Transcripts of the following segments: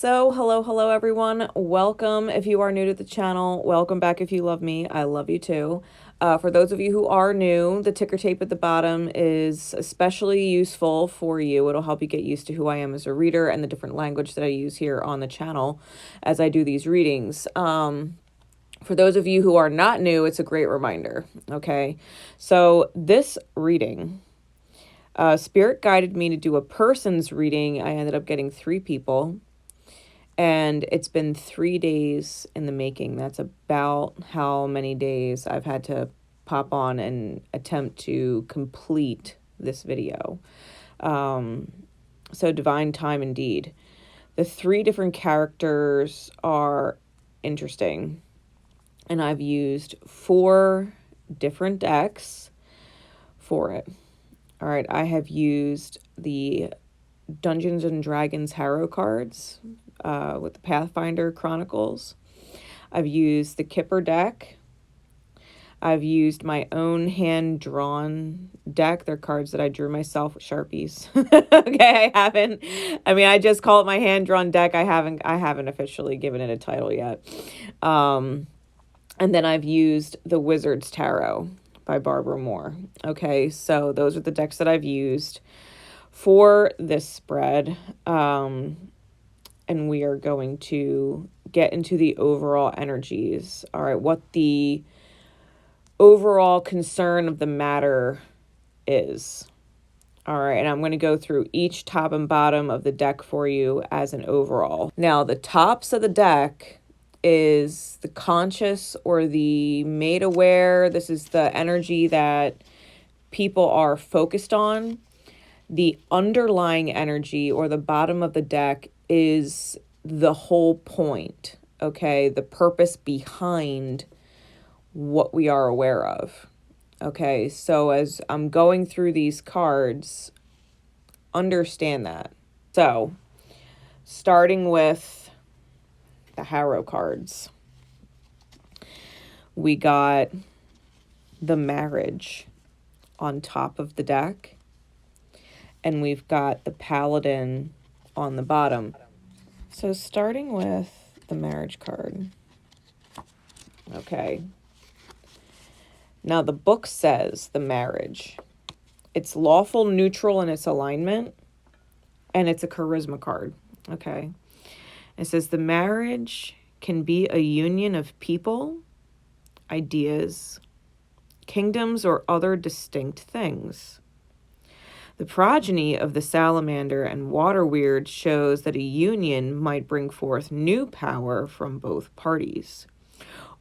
So, hello everyone. Welcome if you are new to the channel. Welcome back if you love me. I love you too. For those of you who are new, the ticker tape at the bottom is especially useful for you. It'll help you get used to who I am as a reader and the different language that I use here on the channel as I do these readings. For those of you who are not new, it's a great reminder, okay? So this reading, Spirit guided me to do a person's reading. I ended up getting 3 people. And it's been 3 days in the making. That's about how many days I've had to pop on and attempt to complete this video. So divine time indeed. The 3 different characters are interesting. And I've used 4 different decks for it. All right, I have used the Dungeons and Dragons Tarot cards with the Pathfinder Chronicles. I've used the Kipper deck. I've used my own hand-drawn deck. They're cards that I drew myself with Sharpies. Okay, I just call it my hand-drawn deck. I haven't officially given it a title yet. And then I've used the Wizard's Tarot by Barbara Moore. Okay, so those are the decks that I've used for this spread. And we are going to get into the overall energies. All right, what the overall concern of the matter is. All right, and I'm going to go through each top and bottom of the deck for you as an overall. Now, the tops of the deck is the conscious or the made aware. This is the energy that people are focused on. The underlying energy or the bottom of the deck is the whole point, okay? The purpose behind what we are aware of, okay? So as I'm going through these cards, understand that. So, starting with the Harrow cards, we got the Marriage on top of the deck. And we've got the Paladin on the bottom. So starting with the Marriage card. Okay. Now the book says the Marriage. It's lawful, neutral in its alignment. And it's a charisma card. Okay. It says the marriage can be a union of people, ideas, kingdoms, or other distinct things. The progeny of the salamander and water weird shows that a union might bring forth new power from both parties.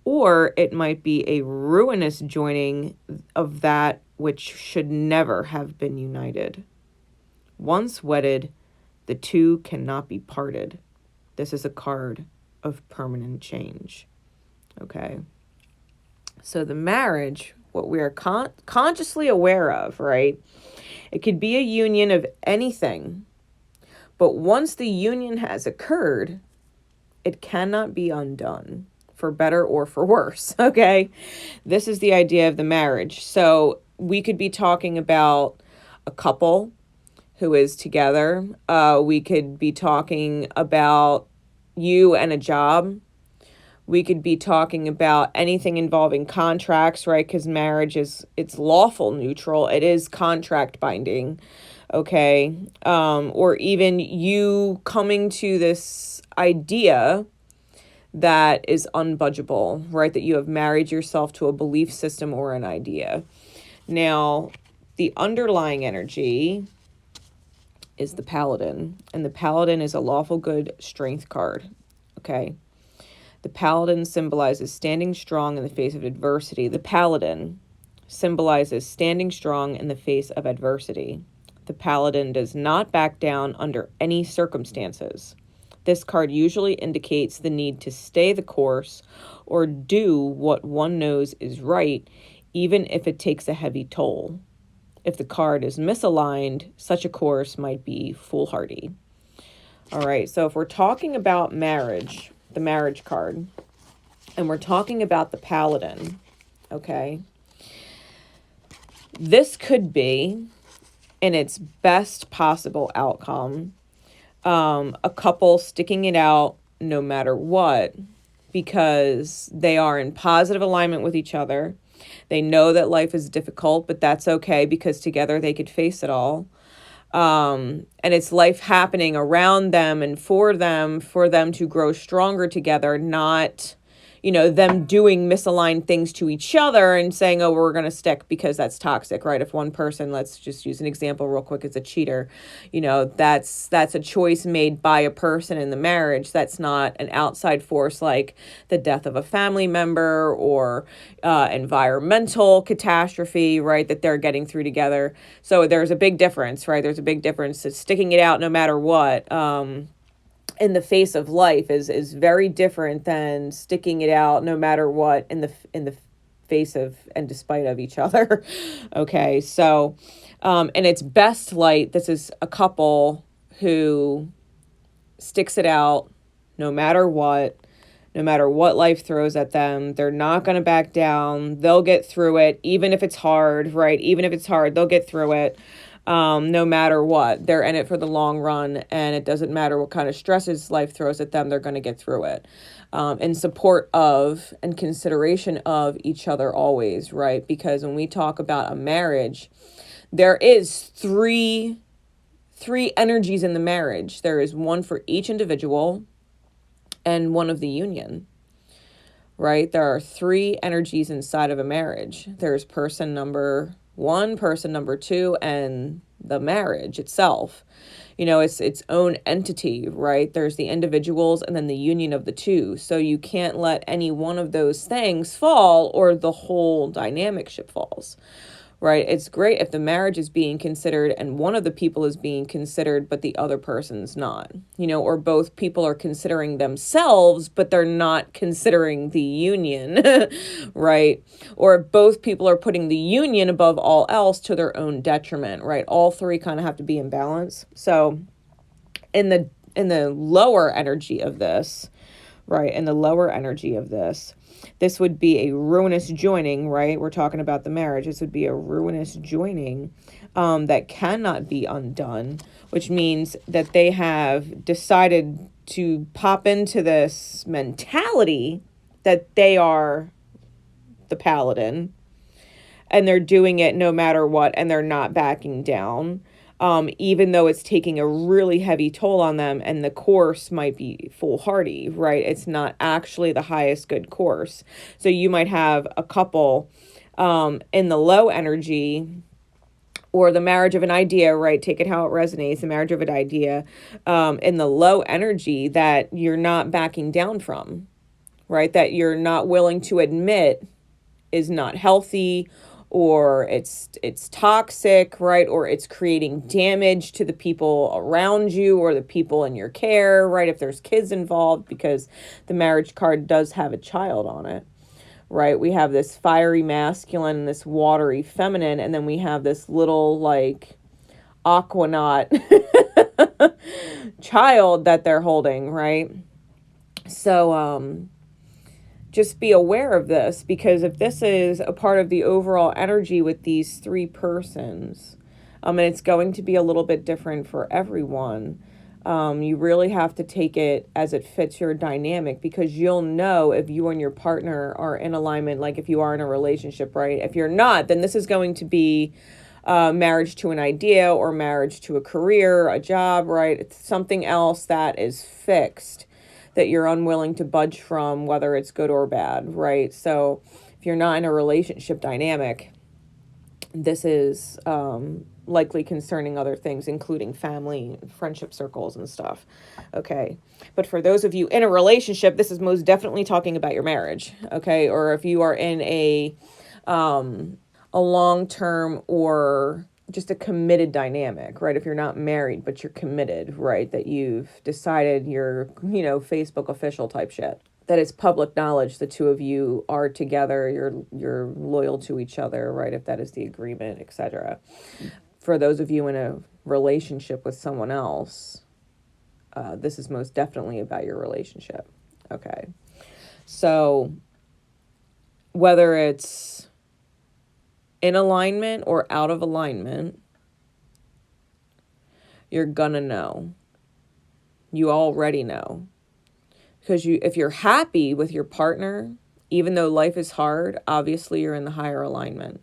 Or it might be a ruinous joining of that which should never have been united. Once wedded, the two cannot be parted. This is a card of permanent change. Okay. So the marriage, what we are consciously aware of, right? It could be a union of anything, but once the union has occurred, it cannot be undone, for better or for worse, okay? This is the idea of the marriage. So we could be talking about a couple who is together. We could be talking about you and a job. We could be talking about anything involving contracts, right? Because marriage it's lawful neutral. It is contract binding, okay? Or even you coming to this idea that is unbudgeable, right? That you have married yourself to a belief system or an idea. Now, the underlying energy is the Paladin. And the Paladin is a lawful good strength card, okay? The Paladin symbolizes standing strong in the face of adversity. The Paladin symbolizes standing strong in the face of adversity. The Paladin does not back down under any circumstances. This card usually indicates the need to stay the course or do what one knows is right, even if it takes a heavy toll. If the card is misaligned, such a course might be foolhardy. All right, so if we're talking about marriage, the Marriage card, and we're talking about the Paladin, okay, this could be, in its best possible outcome, a couple sticking it out no matter what, because they are in positive alignment with each other. They know that life is difficult, but that's okay, because together they could face it all. And it's life happening around them and for them to grow stronger together, not, you know, them doing misaligned things to each other and saying, oh, we're going to stick, because that's toxic, right? If one person, let's just use an example real quick, is a cheater, you know, that's a choice made by a person in the marriage. That's not an outside force like the death of a family member or environmental catastrophe, right, that they're getting through together. So there's a big difference, right? There's a big difference to sticking it out no matter what. In the face of life is very different than sticking it out no matter what in the face of and despite of each other. Okay, so in its best light, this is a couple who sticks it out no matter what life throws at them. They're not going to back down. They'll get through it, even if it's hard, right? Even if it's hard, they'll get through it. No matter what, they're in it for the long run, and it doesn't matter what kind of stresses life throws at them, they're going to get through it, in support of and consideration of each other always, right? Because when we talk about a marriage, there is three energies in the marriage. There is one for each individual and one of the union, right? There are three energies inside of a marriage. There's person number one, person number two, and the marriage itself. You know, it's its own entity, right? There's the individuals and then the union of the two. So you can't let any one of those things fall, or the whole dynamic ship falls, right? It's great if the marriage is being considered and one of the people is being considered, but the other person's not, you know, or both people are considering themselves, but they're not considering the union, right? Or both people are putting the union above all else to their own detriment, right? All three kind of have to be in balance. So in the lower energy of this, right? In the lower energy of this would be a ruinous joining, right? We're talking about the marriage. This would be a ruinous joining that cannot be undone, which means that they have decided to pop into this mentality that they are the paladin, and they're doing it no matter what, and they're not backing down. Even though it's taking a really heavy toll on them, and the course might be foolhardy, right? It's not actually the highest good course. So you might have a couple in the low energy, or the marriage of an idea, right? Take it how it resonates, the marriage of an idea in the low energy that you're not backing down from, right? That you're not willing to admit is not healthy, or it's toxic, right? Or it's creating damage to the people around you or the people in your care, right? If there's kids involved, because the marriage card does have a child on it, right? We have this fiery masculine, this watery feminine, and then we have this little like aquanaut child that they're holding, right? So just be aware of this, because if this is a part of the overall energy with these three persons, and it's going to be a little bit different for everyone, you really have to take it as it fits your dynamic, because you'll know if you and your partner are in alignment, like if you are in a relationship, right? If you're not, then this is going to be marriage to an idea, or marriage to a career, a job, right? It's something else that is fixed, that you're unwilling to budge from, whether it's good or bad, right? So if you're not in a relationship dynamic, this is likely concerning other things, including family, friendship circles and stuff. Okay. But for those of you in a relationship, this is most definitely talking about your marriage. Okay. Or if you are in a long-term or just a committed dynamic, right? If you're not married, but you're committed, right? That you've decided you're, Facebook official type shit. That it's public knowledge the two of you are together, you're loyal to each other, right? If that is the agreement, etc. For those of you in a relationship with someone else, this is most definitely about your relationship. Okay. So whether it's in alignment or out of alignment, you're gonna know. You already know. Because if you're happy with your partner, even though life is hard, obviously you're in the higher alignment.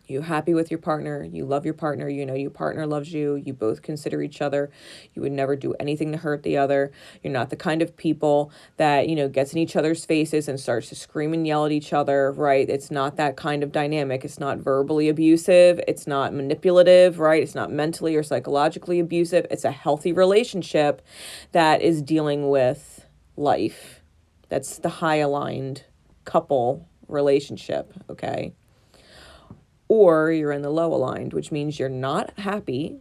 You're happy with your partner. You love your partner. You know your partner loves you. You both consider each other. You would never do anything to hurt the other. You're not the kind of people that, gets in each other's faces and starts to scream and yell at each other, right? It's not that kind of dynamic. It's not verbally abusive. It's not manipulative, right? It's not mentally or psychologically abusive. It's a healthy relationship that is dealing with life. That's the high aligned couple relationship, okay? Or you're in the low aligned, which means you're not happy.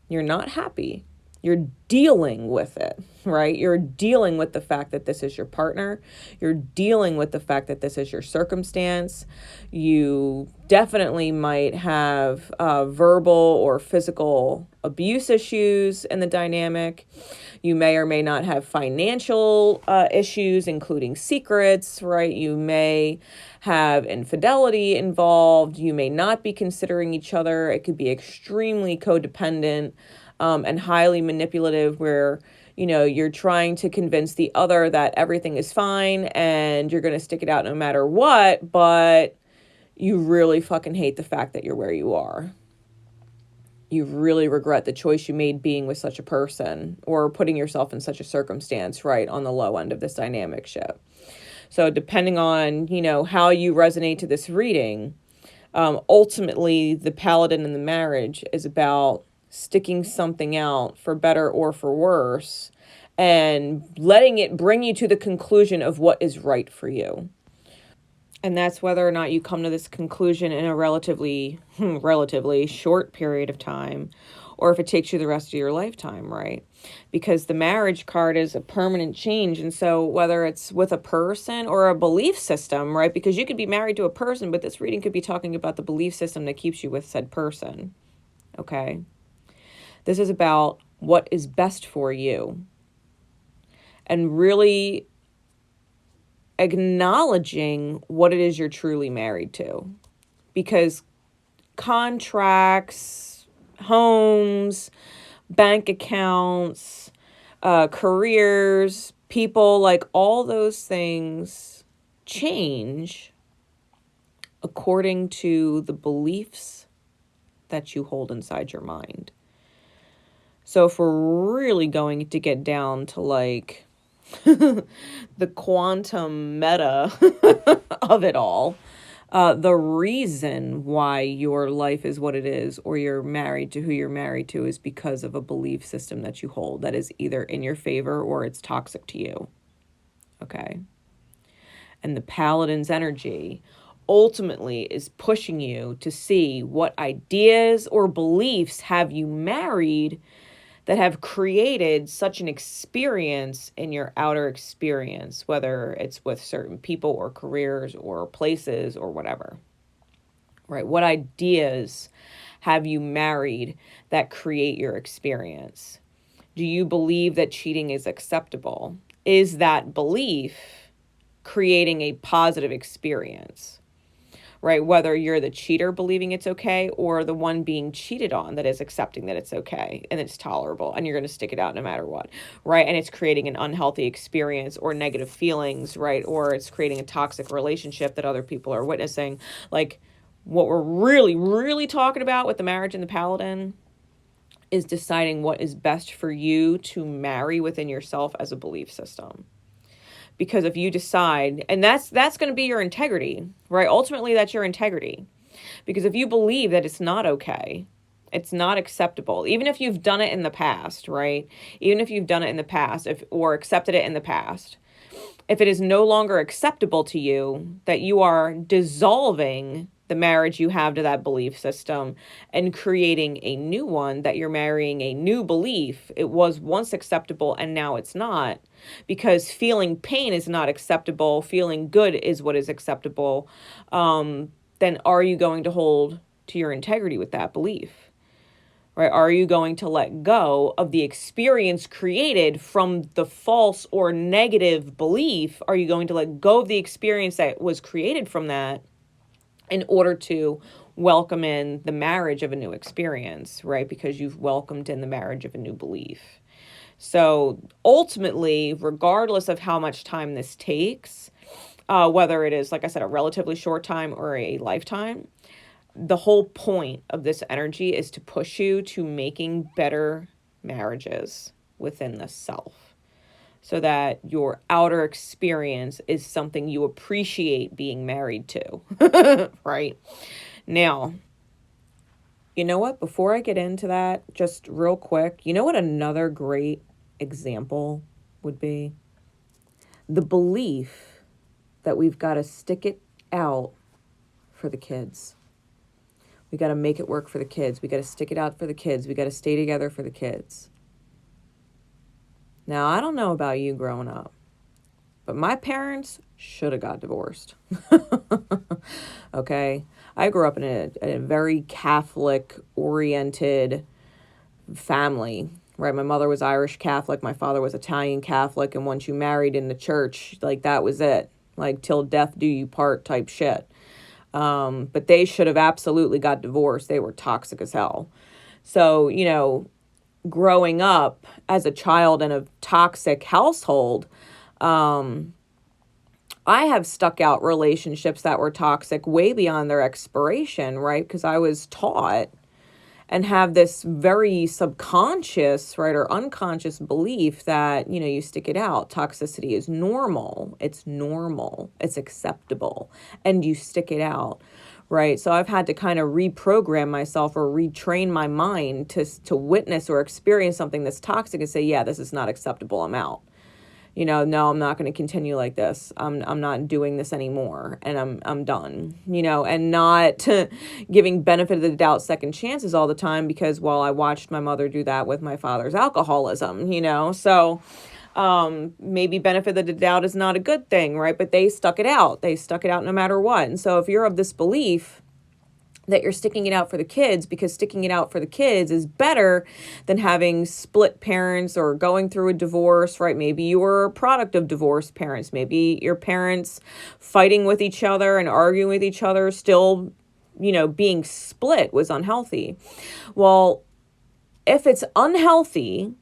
You're not happy. You're dealing with it, right? You're dealing with the fact that this is your partner. You're dealing with the fact that this is your circumstance. You definitely might have verbal or physical abuse issues in the dynamic. You may or may not have financial issues, including secrets, right? You may have infidelity involved. You may not be considering each other. It could be extremely codependent and highly manipulative, where, you're trying to convince the other that everything is fine and you're going to stick it out no matter what, but you really fucking hate the fact that you're where you are. You really regret the choice you made being with such a person or putting yourself in such a circumstance, right, on the low end of this dynamic ship. So depending on, how you resonate to this reading, ultimately the paladin in the marriage is about sticking something out for better or for worse and letting it bring you to the conclusion of what is right for you. And that's whether or not you come to this conclusion in a relatively short period of time, or if it takes you the rest of your lifetime, right? Because the marriage card is a permanent change. And so whether it's with a person or a belief system, right? Because you could be married to a person, but this reading could be talking about the belief system that keeps you with said person. Okay? This is about what is best for you. And really acknowledging what it is you're truly married to. Because contracts, homes, bank accounts, careers, people, like all those things change according to the beliefs that you hold inside your mind. So if we're really going to get down to like the quantum meta of it all, the reason why your life is what it is, or you're married to who you're married to, is because of a belief system that you hold that is either in your favor or it's toxic to you. Okay? And the paladin's energy ultimately is pushing you to see what ideas or beliefs have you married that have created such an experience in your outer experience, whether it's with certain people or careers or places or whatever, right? What ideas have you married that create your experience? Do you believe that cheating is acceptable? Is that belief creating a positive experience? Right? Whether you're the cheater believing it's okay, or the one being cheated on that is accepting that it's okay and it's tolerable and you're going to stick it out no matter what, right? And it's creating an unhealthy experience or negative feelings, right? Or it's creating a toxic relationship that other people are witnessing. Like, what we're really, really talking about with the marriage and the paladin is deciding what is best for you to marry within yourself as a belief system. Because if you decide, and that's going to be your integrity, right? Ultimately, that's your integrity. Because if you believe that it's not okay, it's not acceptable, even if you've done it in the past, right? Even if you've done it in the past, or accepted it in the past, if it is no longer acceptable to you, that you are dissolving the marriage you have to that belief system and creating a new one, that you're marrying a new belief. It was once acceptable and now it's not, because feeling pain is not acceptable. Feeling good is what is acceptable. Then are you going to hold to your integrity with that belief? Right? Are you going to let go of the experience created from the false or negative belief? Are you going to let go of the experience that was created from that in order to welcome in the marriage of a new experience, right? Because you've welcomed in the marriage of a new belief. So ultimately, regardless of how much time this takes, whether it is, like I said, a relatively short time or a lifetime, the whole point of this energy is to push you to making better marriages within the self, so that your outer experience is something you appreciate being married to. Right? Now, you know what? Before I get into that, just real quick, you know what another great example would be? The belief that we've got to stick it out for the kids. We got to make it work for the kids. We got to stick it out for the kids. We got to stay together for the kids. Now, I don't know about you growing up, but my parents should have got divorced. Okay? I grew up in a very Catholic-oriented family, right? My mother was Irish Catholic. My father was Italian Catholic. And once you married in the church, like, that was it. Like, till death do you part type shit. But they should have absolutely got divorced. They were toxic as hell. So, you know, growing up as a child in a toxic household, I have stuck out relationships that were toxic way beyond their expiration, right? Because I was taught and have this very subconscious, right, or unconscious belief that, you know, you stick it out. Toxicity is normal. It's normal. It's acceptable. And you stick it out, right? So I've had to kind of reprogram myself or retrain my mind to witness or experience something that's toxic and say, yeah, this is not acceptable. I'm out. You know, no, I'm not going to continue like this. I'm not doing this anymore, and I'm done. You know, and not giving benefit of the doubt second chances all the time, because, well, I watched my mother do that with my father's alcoholism, you know. So maybe benefit of the doubt is not a good thing, right? But they stuck it out. They stuck it out no matter what. And so if you're of this belief that you're sticking it out for the kids, because sticking it out for the kids is better than having split parents or going through a divorce, right? Maybe you were a product of divorced parents. Maybe your parents fighting with each other and arguing with each other, still, you know, being split was unhealthy. Well, if it's unhealthy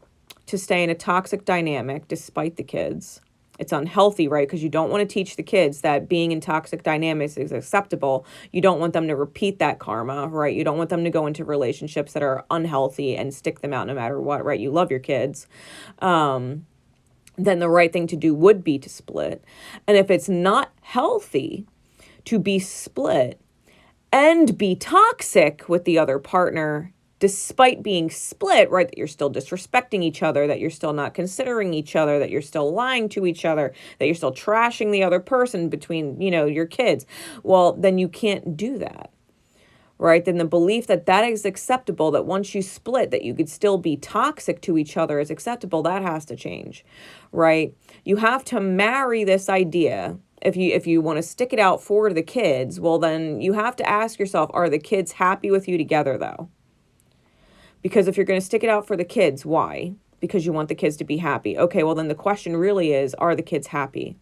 to stay in a toxic dynamic despite the kids, it's unhealthy, right? Because you don't want to teach the kids that being in toxic dynamics is acceptable. You don't want them to repeat that karma, right? You don't want them to go into relationships that are unhealthy and stick them out no matter what, right? You love your kids. Then the right thing to do would be to split. And if it's not healthy to be split and be toxic with the other partner, despite being split, right, that you're still disrespecting each other, that you're still not considering each other, that you're still lying to each other, that you're still trashing the other person between, you know, your kids, well, then you can't do that, right? Then the belief that that is acceptable, that once you split, that you could still be toxic to each other is acceptable, that has to change, right? You have to marry this idea. If you want to stick it out for the kids, well, then you have to ask yourself, are the kids happy with you together, though? Because if you're going to stick it out for the kids, why? Because you want the kids to be happy. Okay, well, then the question really is, are the kids happy?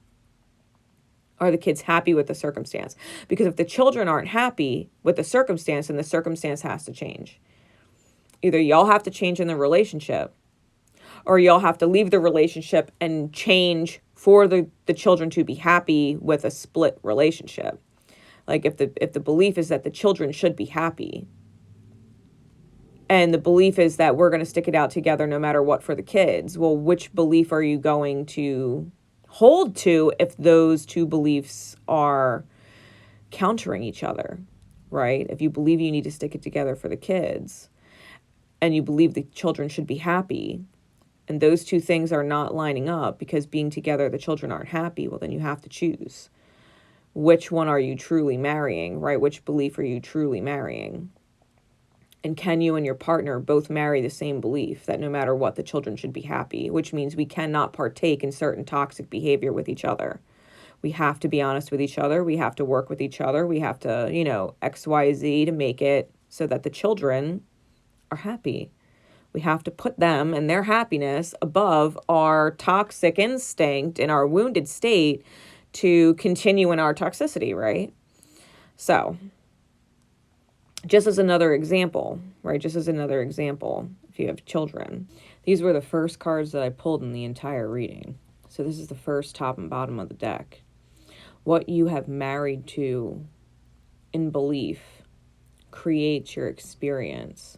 Are the kids happy with the circumstance? Because if the children aren't happy with the circumstance, then the circumstance has to change. Either y'all have to change in the relationship, or y'all have to leave the relationship and change for the children to be happy with a split relationship. Like if the belief is that the children should be happy, and the belief is that we're going to stick it out together no matter what for the kids. Well, which belief are you going to hold to if those two beliefs are countering each other, right? If you believe you need to stick it together for the kids and you believe the children should be happy, and those two things are not lining up because being together, the children aren't happy, well, then you have to choose. Which one are you truly marrying, right? Which belief are you truly marrying? And can you and your partner both marry the same belief that no matter what, the children should be happy, which means we cannot partake in certain toxic behavior with each other. We have to be honest with each other. We have to work with each other. We have to, you know, X, Y, Z to make it so that the children are happy. We have to put them and their happiness above our toxic instinct and our wounded state to continue in our toxicity, right? So just as another example, right? Just as another example, if you have children. These were the first cards that I pulled in the entire reading. So this is the first top and bottom of the deck. What you have married to in belief creates your experience.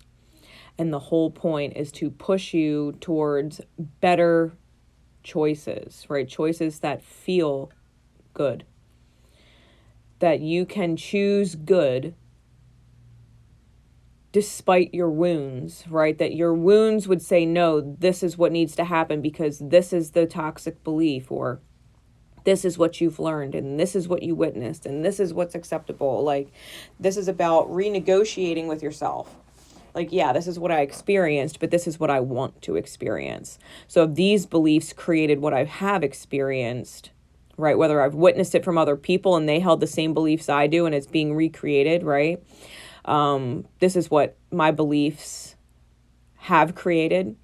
And the whole point is to push you towards better choices, right? Choices that feel good. That you can choose good despite your wounds, right? That your wounds would say, no, this is what needs to happen because this is the toxic belief, or this is what you've learned, and this is what you witnessed, and this is what's acceptable. Like, this is about renegotiating with yourself. Like, yeah, this is what I experienced, but this is what I want to experience. So if these beliefs created what I have experienced, right? Whether I've witnessed it from other people and they held the same beliefs I do and it's being recreated, right? This is what my beliefs have created.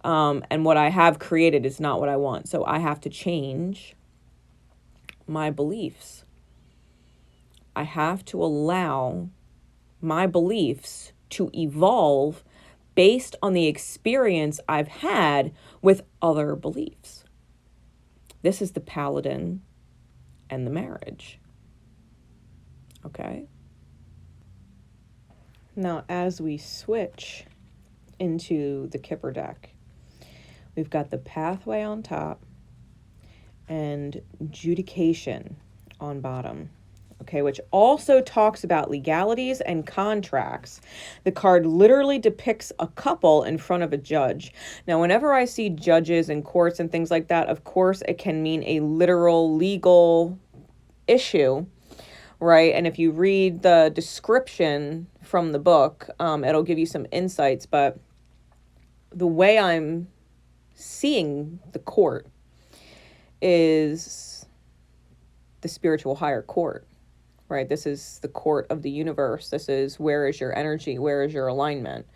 And what I have created is not what I want. So I have to change my beliefs. I have to allow my beliefs to evolve based on the experience I've had with other beliefs. This is the Paladin and the marriage. Okay? Now, as we switch into the Kipper deck, we've got the Pathway on top and Judication on bottom. Okay, which also talks about legalities and contracts. The card literally depicts a couple in front of a judge. Now, whenever I see judges and courts and things like that, of course, it can mean a literal legal issue, right? And if you read the description from the book, it'll give you some insights. But the way I'm seeing the court is the spiritual higher court. Right? This is the court of the universe. This is where is your energy? Where is your alignment?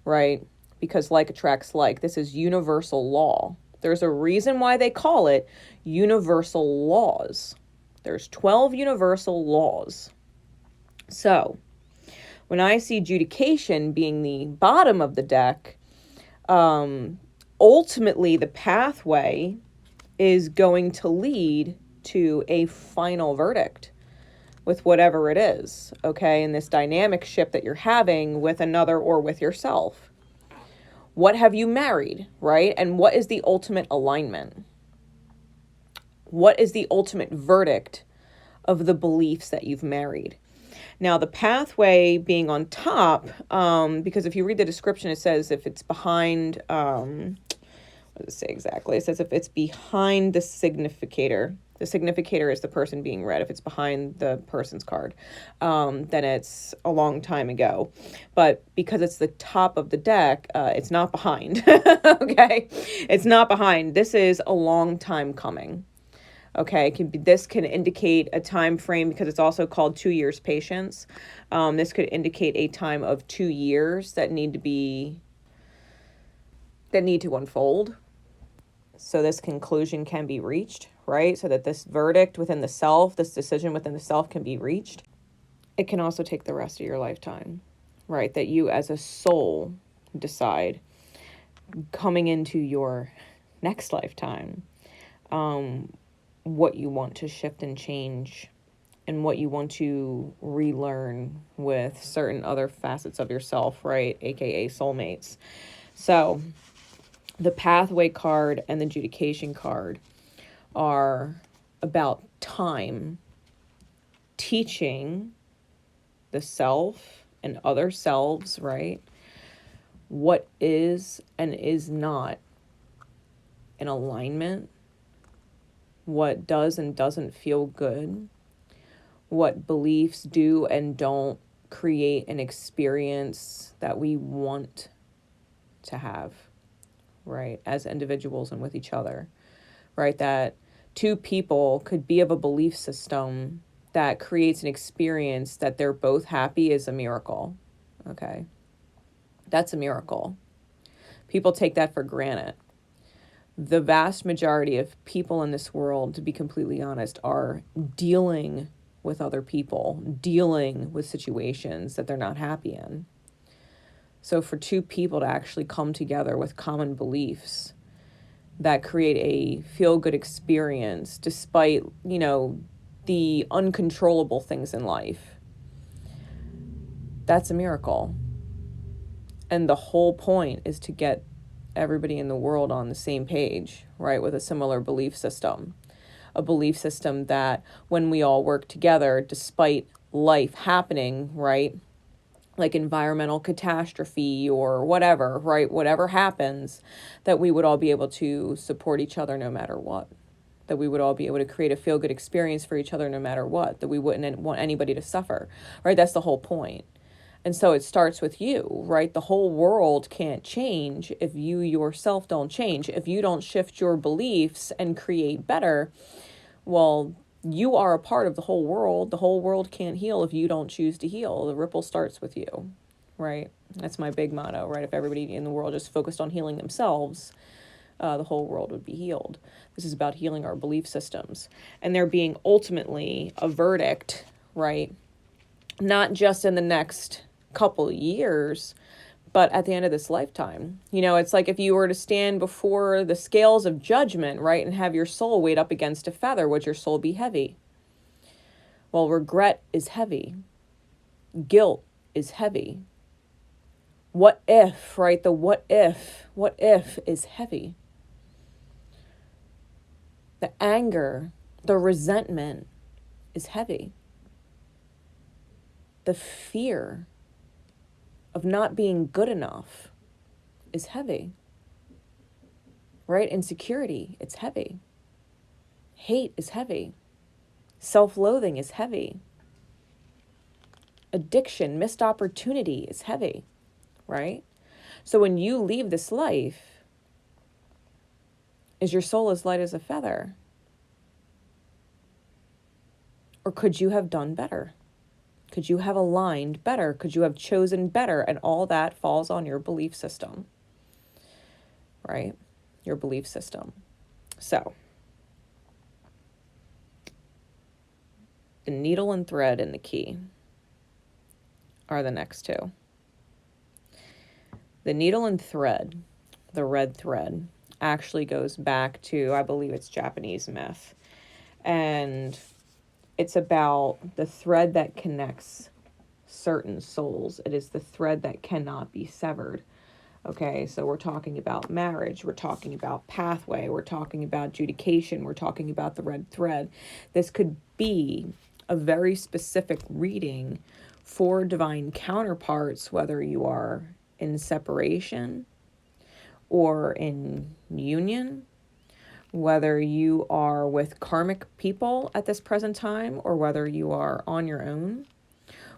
Right? Because like attracts like. This is universal law. There's a reason why they call it universal laws. There's 12 universal laws. So when I see Judication being the bottom of the deck, ultimately the pathway is going to lead to a final verdict with whatever it is, okay? In this dynamic ship that you're having with another or with yourself. What have you married, right? And what is the ultimate alignment? What is the ultimate verdict of the beliefs that you've married? Now, the pathway being on top, because if you read the description, it says if it's behind, what does it say exactly? It says if it's behind the significator. The significator is the person being read. If it's behind the person's card, then it's a long time ago. But because it's the top of the deck, it's not behind. Okay? It's not behind. This is a long time coming. Okay? This can indicate a time frame because it's also called 2 years patience. This could indicate a time of 2 years that need to unfold. So this conclusion can be reached, right? So that this verdict within the self, this decision within the self can be reached. It can also take the rest of your lifetime, right? That you as a soul decide coming into your next lifetime, what you want to shift and change and what you want to relearn with certain other facets of yourself, right? AKA soulmates. So the pathway card and the Judication card are about time, teaching the self and other selves, right? What is and is not in alignment, what does and doesn't feel good, what beliefs do and don't create an experience that we want to have, right? As individuals and with each other, right? That two people could be of a belief system that creates an experience that they're both happy is a miracle, okay? That's a miracle. People take that for granted. The vast majority of people in this world, to be completely honest, are dealing with other people, dealing with situations that they're not happy in. So for two people to actually come together with common beliefs that create a feel-good experience despite, you know, the uncontrollable things in life, that's a miracle. And the whole point is to get everybody in the world on the same page, right, with a similar belief system. A belief system that when we all work together, despite life happening, right, like environmental catastrophe or whatever, right, whatever happens, that we would all be able to support each other no matter what. That we would all be able to create a feel-good experience for each other no matter what. That we wouldn't want anybody to suffer, right? That's the whole point. And so it starts with you, right? The whole world can't change if you yourself don't change. If you don't shift your beliefs and create better, well, you are a part of the whole world. The whole world can't heal if you don't choose to heal. The ripple starts with you, right? That's my big motto, right? If everybody in the world just focused on healing themselves, the whole world would be healed. This is about healing our belief systems. And there being ultimately a verdict, right? Not just in the next couple years, but at the end of this lifetime. You know, it's like if you were to stand before the scales of judgment, right, and have your soul weighed up against a feather, would your soul be heavy? Well, regret is heavy. Guilt is heavy. What if, right? The what if is heavy. The anger, the resentment is heavy. The fear of not being good enough is heavy, right? Insecurity, it's heavy. Hate is heavy. Self-loathing is heavy. Addiction, missed opportunity is heavy, right? So when you leave this life, is your soul as light as a feather? Or could you have done better? Could you have aligned better? Could you have chosen better? And all that falls on your belief system, right? Your belief system. So, the needle and thread and the key are the next two. The needle and thread, the red thread, actually goes back to, I believe it's Japanese myth. And it's about the thread that connects certain souls. It is the thread that cannot be severed. Okay, so we're talking about marriage. We're talking about pathway. We're talking about adjudication. We're talking about the red thread. This could be a very specific reading for divine counterparts, whether you are in separation or in union, whether you are with karmic people at this present time or whether you are on your own,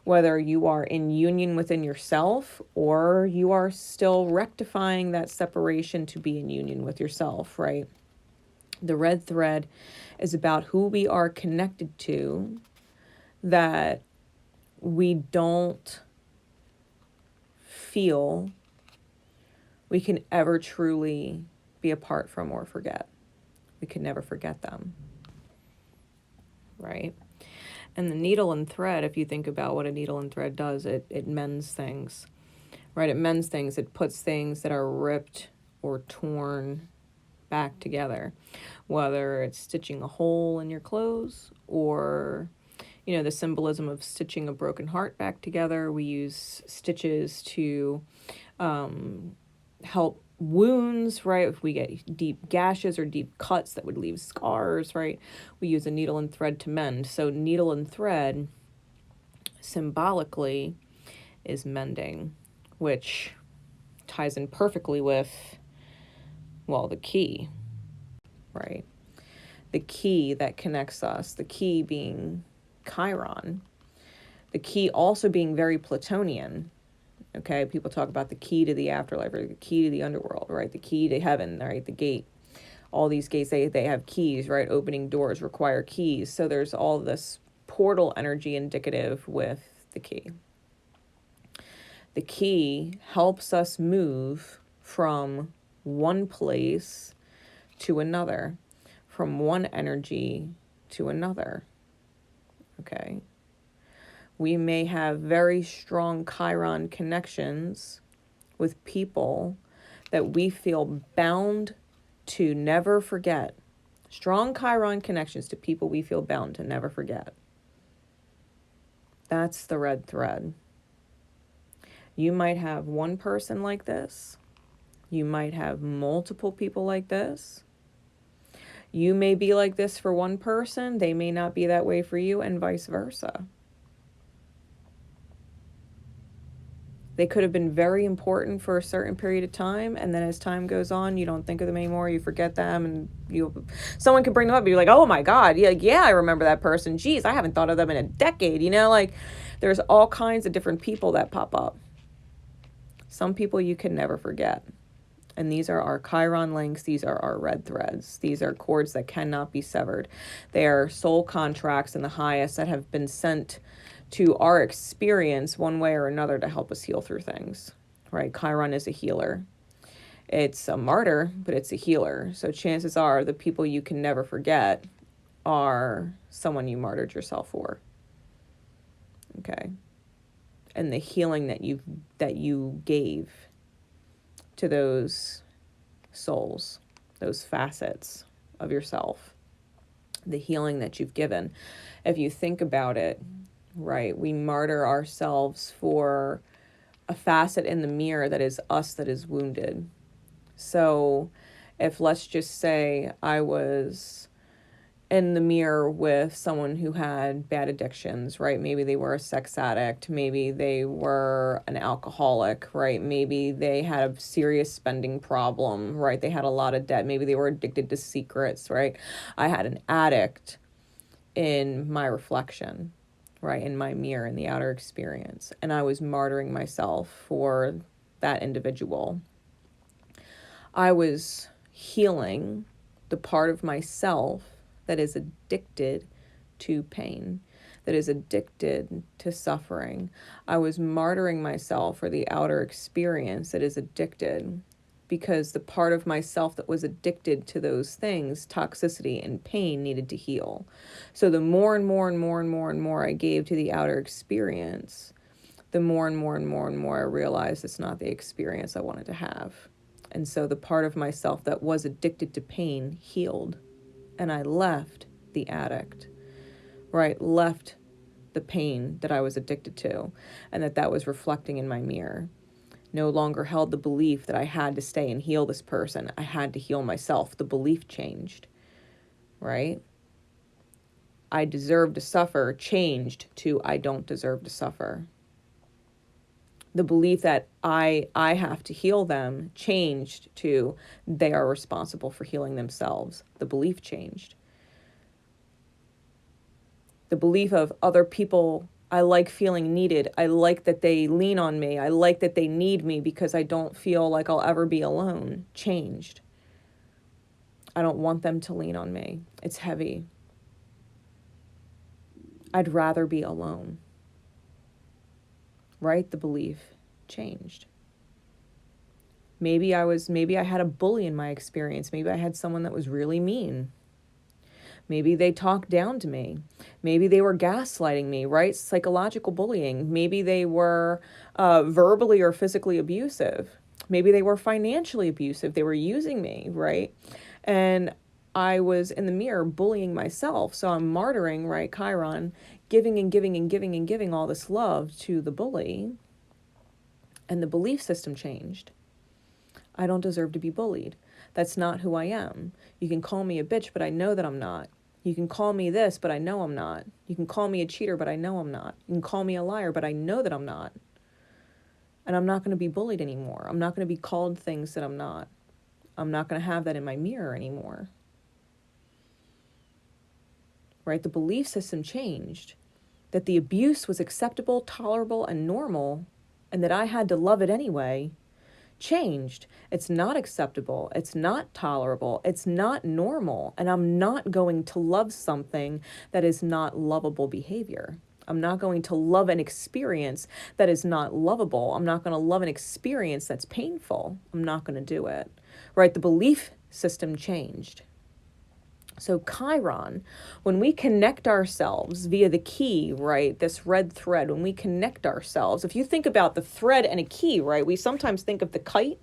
whether you are in union within yourself or you are still rectifying that separation to be in union with yourself, right? The red thread is about who we are connected to that we don't feel we can ever truly be apart from or forget. We can never forget them, right? And the needle and thread, if you think about what a needle and thread does, it mends things, right? It mends things. It puts things that are ripped or torn back together, whether it's stitching a hole in your clothes or, you know, the symbolism of stitching a broken heart back together. We use stitches to help wounds, right? If we get deep gashes or deep cuts that would leave scars, right? We use a needle and thread to mend. So needle and thread symbolically is mending, which ties in perfectly with, well, the key, right? The key that connects us, the key being Chiron, the key also being very Platonian. Okay, people talk about the key to the afterlife or the key to the underworld, right? The key to heaven, right? The gate. All these gates, they have keys, right? Opening doors require keys. So there's all this portal energy indicative with the key. The key helps us move from one place to another, from one energy to another. Okay. We may have very strong Chiron connections with people that we feel bound to never forget. Strong Chiron connections to people we feel bound to never forget. That's the red thread. You might have one person like this. You might have multiple people like this. You may be like this for one person. They may not be that way for you, and vice versa. They could have been very important for a certain period of time, and then as time goes on, you don't think of them anymore, you forget them, and someone could bring them up, and you're like, oh my God, yeah, I remember that person. Geez, I haven't thought of them in a decade, like there's all kinds of different people that pop up. Some people you can never forget. And these are our Chiron links. These are our red threads. These are cords that cannot be severed. They are soul contracts in the highest that have been sent to our experience one way or another to help us heal through things, right? Chiron is a healer. It's a martyr, but it's a healer. So chances are the people you can never forget are someone you martyred yourself for. Okay. And the healing that you gave to those souls, those facets of yourself, the healing that you've given. If you think about it, right, we martyr ourselves for a facet in the mirror that is us, that is wounded. So if, let's just say, I was in the mirror with someone who had bad addictions, right? Maybe they were a sex addict. Maybe they were an alcoholic, right? Maybe they had a serious spending problem, right? They had a lot of debt. Maybe they were addicted to secrets, right? I had an addict in my reflection, right? In my mirror, in the outer experience. And I was martyring myself for that individual. I was healing the part of myself that is addicted to pain, that is addicted to suffering. I was martyring myself for the outer experience that is addicted, because the part of myself that was addicted to those things, toxicity and pain, needed to heal. So the more and more and more and more and more I gave to the outer experience, the more and more and more and more I realized it's not the experience I wanted to have. And so the part of myself that was addicted to pain healed. And I left the addict, right? Left the pain that I was addicted to, and that was reflecting in my mirror. No longer held the belief that I had to stay and heal this person. I had to heal myself. The belief changed, right? I deserve to suffer changed to I don't deserve to suffer. The belief that I have to heal them changed to they are responsible for healing themselves. The belief changed. The belief of other people, I like feeling needed. I like that they lean on me. I like that they need me because I don't feel like I'll ever be alone, changed. I don't want them to lean on me. It's heavy. I'd rather be alone. Right? The belief changed. Maybe I had a bully in my experience. Maybe I had someone that was really mean. Maybe they talked down to me. Maybe they were gaslighting me, right? Psychological bullying. Maybe they were verbally or physically abusive. Maybe they were financially abusive. They were using me, right? And I was in the mirror bullying myself. So I'm martyring, right, Chiron, giving and giving and giving and giving all this love to the bully. And the belief system changed. I don't deserve to be bullied. That's not who I am. You can call me a bitch, but I know that I'm not. You can call me this, but I know I'm not. You can call me a cheater, but I know I'm not. You can call me a liar, but I know that I'm not. And I'm not going to be bullied anymore. I'm not going to be called things that I'm not. I'm not going to have that in my mirror anymore. Right? The belief system changed. That the abuse was acceptable, tolerable, and normal, and that I had to love it anyway, changed. It's not acceptable. It's not tolerable. It's not normal. And I'm not going to love something that is not lovable behavior. I'm not going to love an experience that is not lovable. I'm not going to love an experience that's painful. I'm not going to do it. Right? The belief system changed. So Chiron, when we connect ourselves via the key, right, this red thread, when we connect ourselves, if you think about the thread and a key, right, we sometimes think of the kite,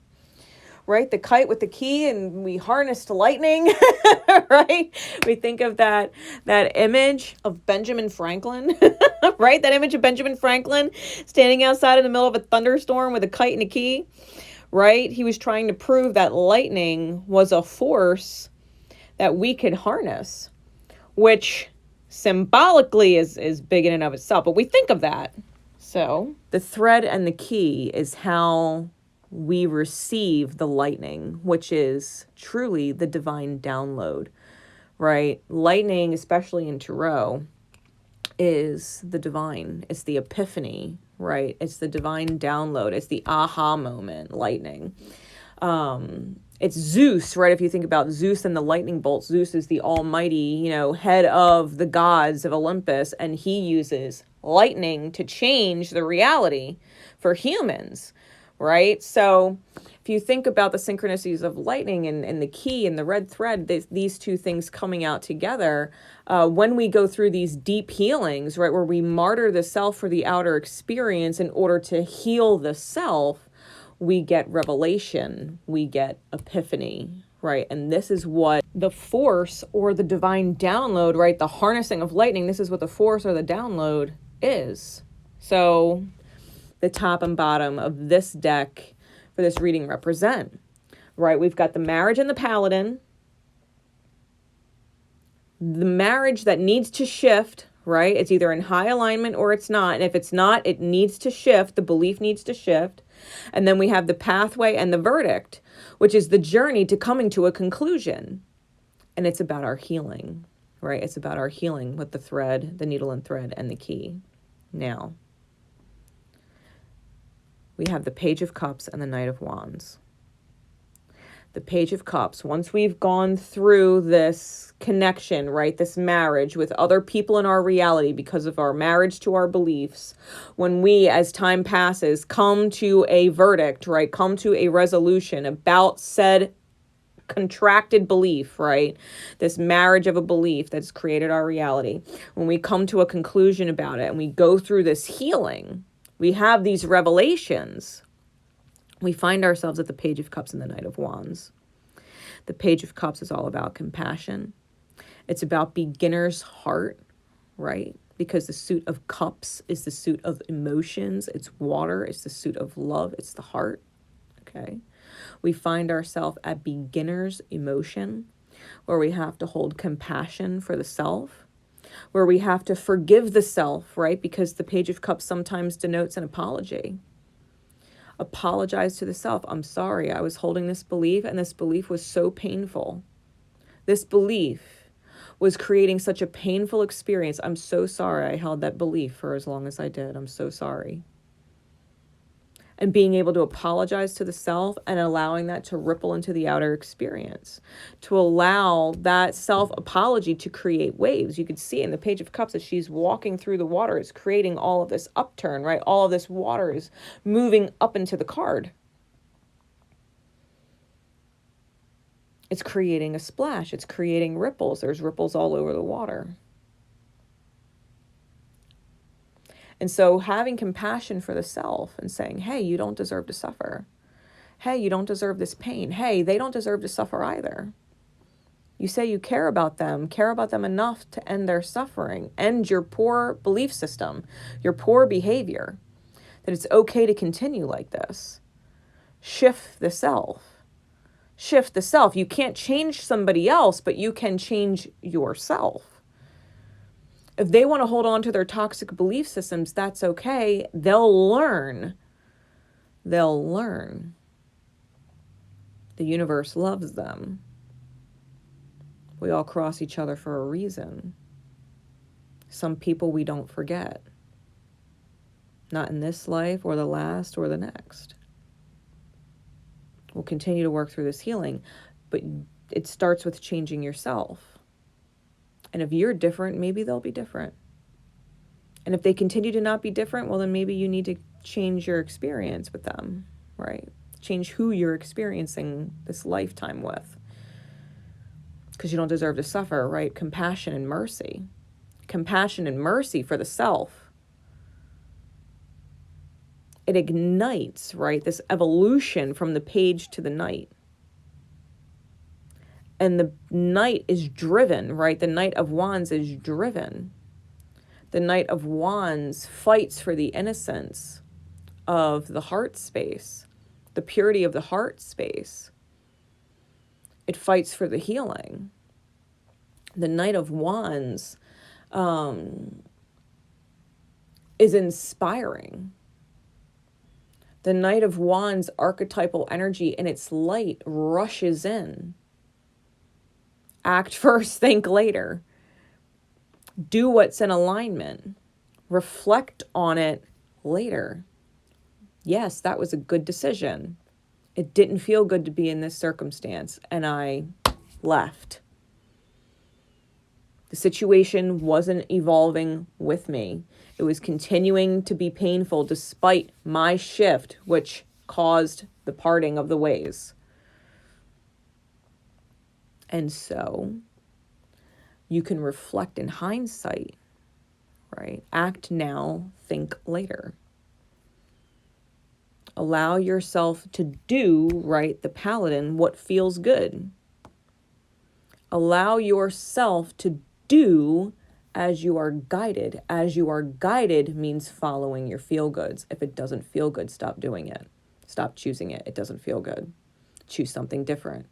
right, the kite with the key, and we harnessed lightning, right? We think of that image of Benjamin Franklin, right? That image of Benjamin Franklin standing outside in the middle of a thunderstorm with a kite and a key, right? He was trying to prove that lightning was a force that we could harness, which symbolically is big in and of itself, but we think of that. So the thread and the key is how we receive the lightning, which is truly the divine download, right? Lightning, especially in Tarot, is the divine. It's the epiphany, right? It's the divine download. It's the aha moment, lightning. It's Zeus, right? If you think about Zeus and the lightning bolts, Zeus is the almighty, head of the gods of Olympus, and he uses lightning to change the reality for humans, right? So if you think about the synchronicities of lightning and the key and the red thread, these two things coming out together, when we go through these deep healings, right, where we martyr the self for the outer experience in order to heal the self, we get revelation, we get epiphany, right? And this is what the force or the divine download, right? The harnessing of lightning, this is what the force or the download is. So the top and bottom of this deck for this reading represent, right? We've got the marriage and the paladin, the marriage that needs to shift, right? It's either in high alignment or it's not. And if it's not, it needs to shift. The belief needs to shift. And then we have the pathway and the verdict, which is the journey to coming to a conclusion. And it's about our healing, right? It's about our healing with the thread, the needle and thread, and the key. Now, we have the Page of Cups and the Knight of Wands. The Page of Cups, once we've gone through this connection, right, this marriage with other people in our reality because of our marriage to our beliefs, when we, as time passes, come to a verdict, right, come to a resolution about said contracted belief, right, this marriage of a belief that's created our reality, when we come to a conclusion about it and we go through this healing, we have these revelations. We find ourselves at the Page of Cups and the Knight of Wands. The Page of Cups is all about compassion. It's about beginner's heart, right? Because the suit of cups is the suit of emotions. It's water. It's the suit of love. It's the heart, okay? We find ourselves at beginner's emotion, where we have to hold compassion for the self, where we have to forgive the self, right? Because the Page of Cups sometimes denotes an apology. Apologize to the self. I'm sorry. I was holding this belief, and this belief was so painful. This belief was creating such a painful experience. I'm so sorry I held that belief for as long as I did. I'm so sorry. And being able to apologize to the self and allowing that to ripple into the outer experience, to allow that self-apology to create waves. You could see in the Page of Cups as she's walking through the water, it's creating all of this upturn, right? All of this water is moving up into the card. It's creating a splash. It's creating ripples. There's ripples all over the water. And so having compassion for the self and saying, hey, you don't deserve to suffer. Hey, you don't deserve this pain. Hey, they don't deserve to suffer either. You say you care about them enough to end their suffering, end your poor belief system, your poor behavior, that it's okay to continue like this. Shift the self. Shift the self. You can't change somebody else, but you can change yourself. If they want to hold on to their toxic belief systems, that's okay. They'll learn. They'll learn. The universe loves them. We all cross each other for a reason. Some people we don't forget. Not in this life or the last or the next. We'll continue to work through this healing, but it starts with changing yourself. And if you're different, maybe they'll be different. And if they continue to not be different, well, then maybe you need to change your experience with them, right? Change who you're experiencing this lifetime with. because you don't deserve to suffer, right? Compassion and mercy. Compassion and mercy for the self. It ignites, right, this evolution from the page to the knight. And the knight is driven, right? The Knight of Wands is driven. The Knight of Wands fights for the innocence of the heart space, the purity of the heart space. It fights for the healing. The Knight of Wands is inspiring. The Knight of Wands archetypal energy and its light rushes in. Act first, think later. Do what's in alignment. Reflect on it later. Yes, that was a good decision. It didn't feel good to be in this circumstance, and I left. The situation wasn't evolving with me. It was continuing to be painful despite my shift, which caused the parting of the ways. And so you can reflect in hindsight, right? Act now, think later. Allow yourself to do, right, the paladin, what feels good. Allow yourself to do as you are guided. As you are guided means following your feel-goods. If it doesn't feel good, stop doing it. Stop choosing it. It doesn't feel good. Choose something different.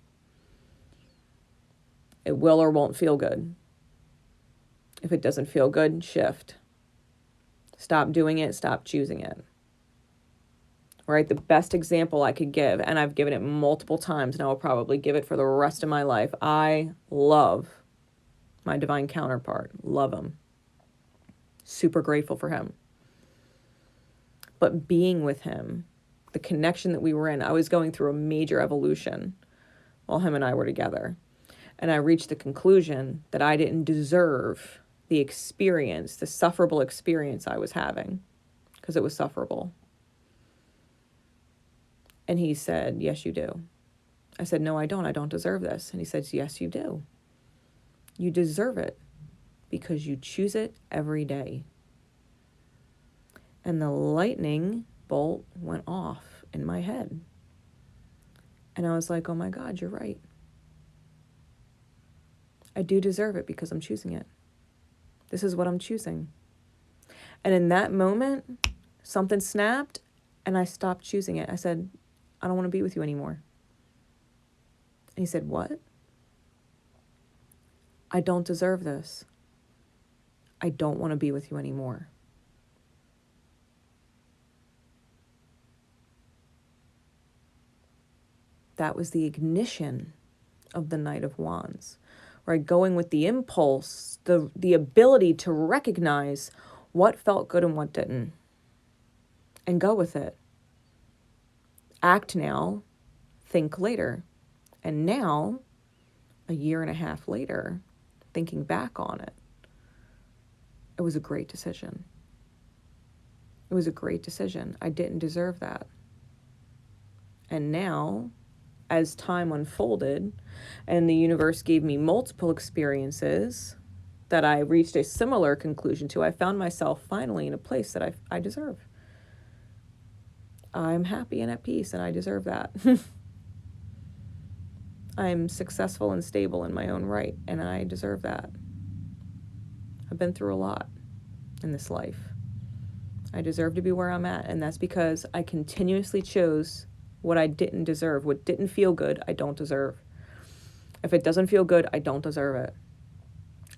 It will or won't feel good. If it doesn't feel good, shift. Stop doing it. Stop choosing it. Right? The best example I could give, and I've given it multiple times, and I will probably give it for the rest of my life. I love my divine counterpart. Love him. Super grateful for him. But being with him, the connection that we were in, I was going through a major evolution while him and I were together. And I reached the conclusion that I didn't deserve the experience, the sufferable experience I was having, because it was sufferable. And he said, yes, you do. I said, no, I don't. I don't deserve this. And he said, yes, you do. You deserve it because you choose it every day. And the lightning bolt went off in my head. And I was like, oh my God, you're right. I do deserve it because I'm choosing it. This is what I'm choosing. And in that moment, something snapped and I stopped choosing it. I said, I don't want to be with you anymore. And he said, what? I don't deserve this. I don't want to be with you anymore. That was the ignition of the Knight of Wands, right? Going with the impulse, the ability to recognize what felt good and what didn't, and go with it. Act now, think later. And now, a year and a half later, thinking back on it, it was a great decision. It was a great decision. I didn't deserve that. And now, as time unfolded and the universe gave me multiple experiences that I reached a similar conclusion to, I found myself finally in a place that I deserve. I'm happy and at peace, and I deserve that. I'm successful and stable in my own right, and I deserve that. I've been through a lot in this life. I deserve to be where I'm at, and that's because I continuously chose what I didn't deserve. What didn't feel good, I don't deserve. If it doesn't feel good, I don't deserve it.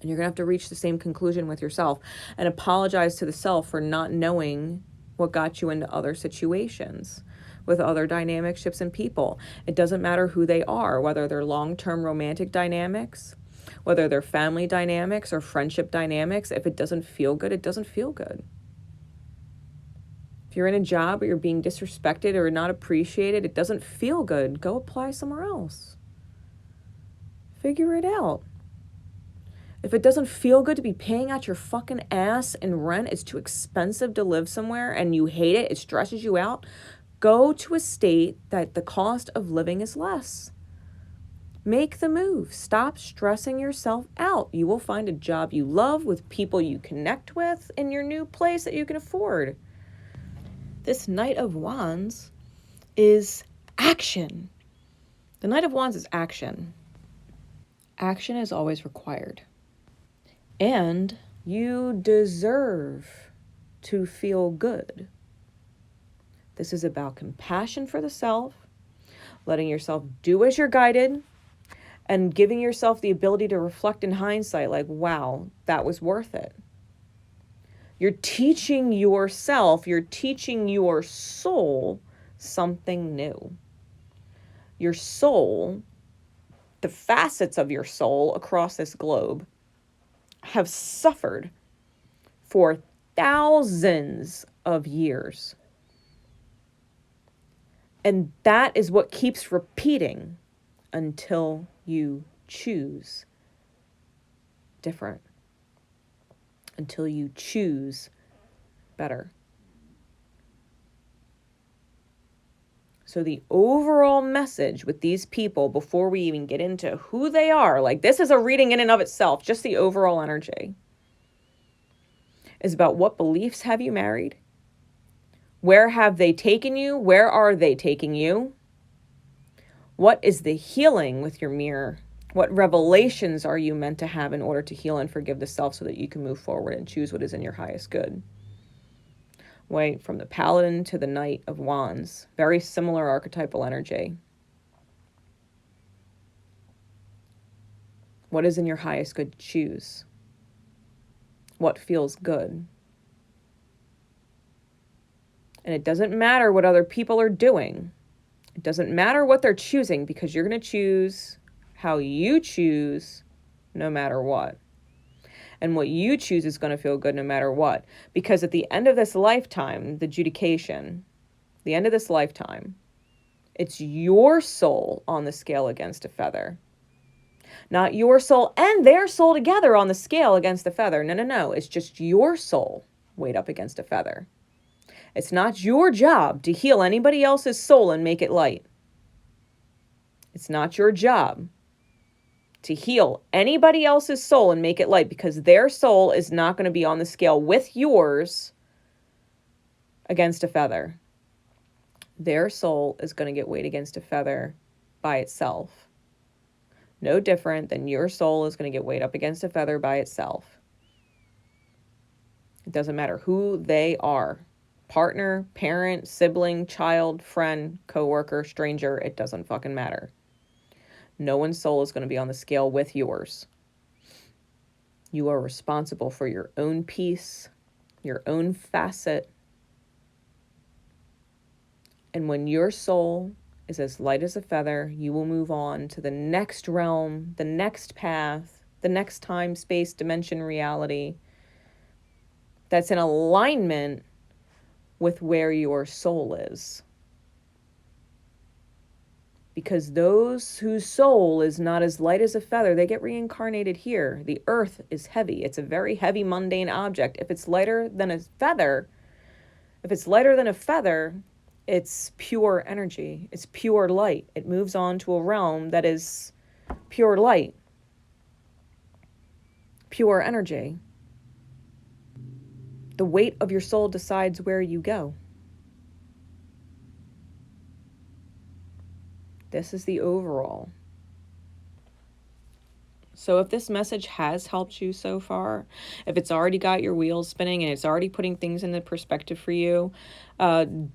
And you're going to have to reach the same conclusion with yourself and apologize to the self for not knowing what got you into other situations with other dynamic shifts and people. It doesn't matter who they are, whether they're long-term romantic dynamics, whether they're family dynamics or friendship dynamics. If it doesn't feel good, it doesn't feel good. If you're in a job or you're being disrespected or not appreciated, it doesn't feel good. Go apply somewhere else. Figure it out. If it doesn't feel good to be paying out your fucking ass in rent, it's too expensive to live somewhere and you hate it, it stresses you out, go to a state that the cost of living is less. Make the move. Stop stressing yourself out. You will find a job you love with people you connect with in your new place that you can afford. This Knight of Wands is action. The Knight of Wands is action. Action is always required. And you deserve to feel good. This is about compassion for the self, letting yourself do as you're guided, and giving yourself the ability to reflect in hindsight, like, wow, that was worth it. You're teaching yourself, you're teaching your soul something new. Your soul, the facets of your soul across this globe, have suffered for thousands of years. And that is what keeps repeating until you choose different, until you choose better. So the overall message with these people, before we even get into who they are, like this is a reading in and of itself, just the overall energy, is about what beliefs have you married? Where have they taken you? Where are they taking you? What is the healing with your mirror? What revelations are you meant to have in order to heal and forgive the self so that you can move forward and choose what is in your highest good? Right, from the Paladin to the Knight of Wands. Very similar archetypal energy. What is in your highest good to choose? What feels good? And it doesn't matter what other people are doing. It doesn't matter what they're choosing, because you're going to choose how you choose no matter what. And what you choose is going to feel good no matter what. Because at the end of this lifetime, the adjudication, the end of this lifetime, it's your soul on the scale against a feather. Not your soul and their soul together on the scale against the feather. No, no, no. It's just your soul weighed up against a feather. It's not your job to heal anybody else's soul and make it light. It's not your job to heal anybody else's soul and make it light, because their soul is not going to be on the scale with yours against a feather. Their soul is going to get weighed against a feather by itself. No different than your soul is going to get weighed up against a feather by itself. It doesn't matter who they are. Partner, parent, sibling, child, friend, coworker, stranger, it doesn't fucking matter. No one's soul is going to be on the scale with yours. You are responsible for your own peace, your own facet. And when your soul is as light as a feather, you will move on to the next realm, the next path, the next time, space, dimension, reality that's in alignment with where your soul is. Because those whose soul is not as light as a feather, they get reincarnated here. The earth is heavy. It's a very heavy, mundane object. If it's lighter than a feather, it's pure energy. It's pure light. It moves on to a realm that is pure light, pure energy. The weight of your soul decides where you go. This is the overall. So if this message has helped you so far, if it's already got your wheels spinning and it's already putting things into perspective for you,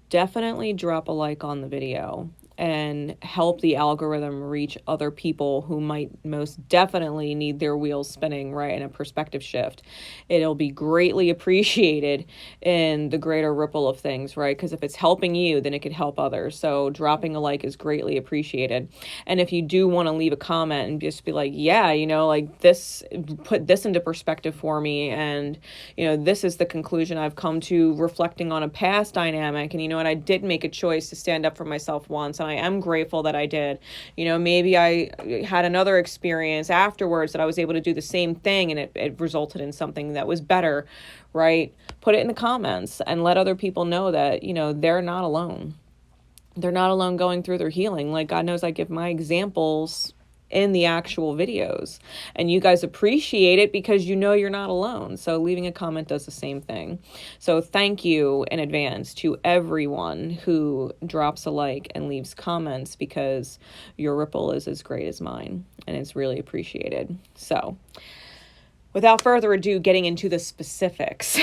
definitely drop a like on the video and help the algorithm reach other people who might most definitely need their wheels spinning, right, in a perspective shift. It'll be greatly appreciated in the greater ripple of things, right? Because if it's helping you, then it could help others. So dropping a like is greatly appreciated. And if you do want to leave a comment and just be like, yeah, you know, like this, put this into perspective for me. And, you know, this is the conclusion I've come to reflecting on a past dynamic. And, you know what, I did make a choice to stand up for myself once. And I am grateful that I did. You know, maybe I had another experience afterwards that I was able to do the same thing and it resulted in something that was better, right? Put it in the comments and let other people know that, you know, they're not alone. They're not alone going through their healing. Like, God knows I give my examples in the actual videos, and you guys appreciate it because you know you're not alone. So leaving a comment does the same thing. So thank you in advance to everyone who drops a like and leaves comments, because your ripple is as great as mine, and it's really appreciated. So without further ado, getting into the specifics.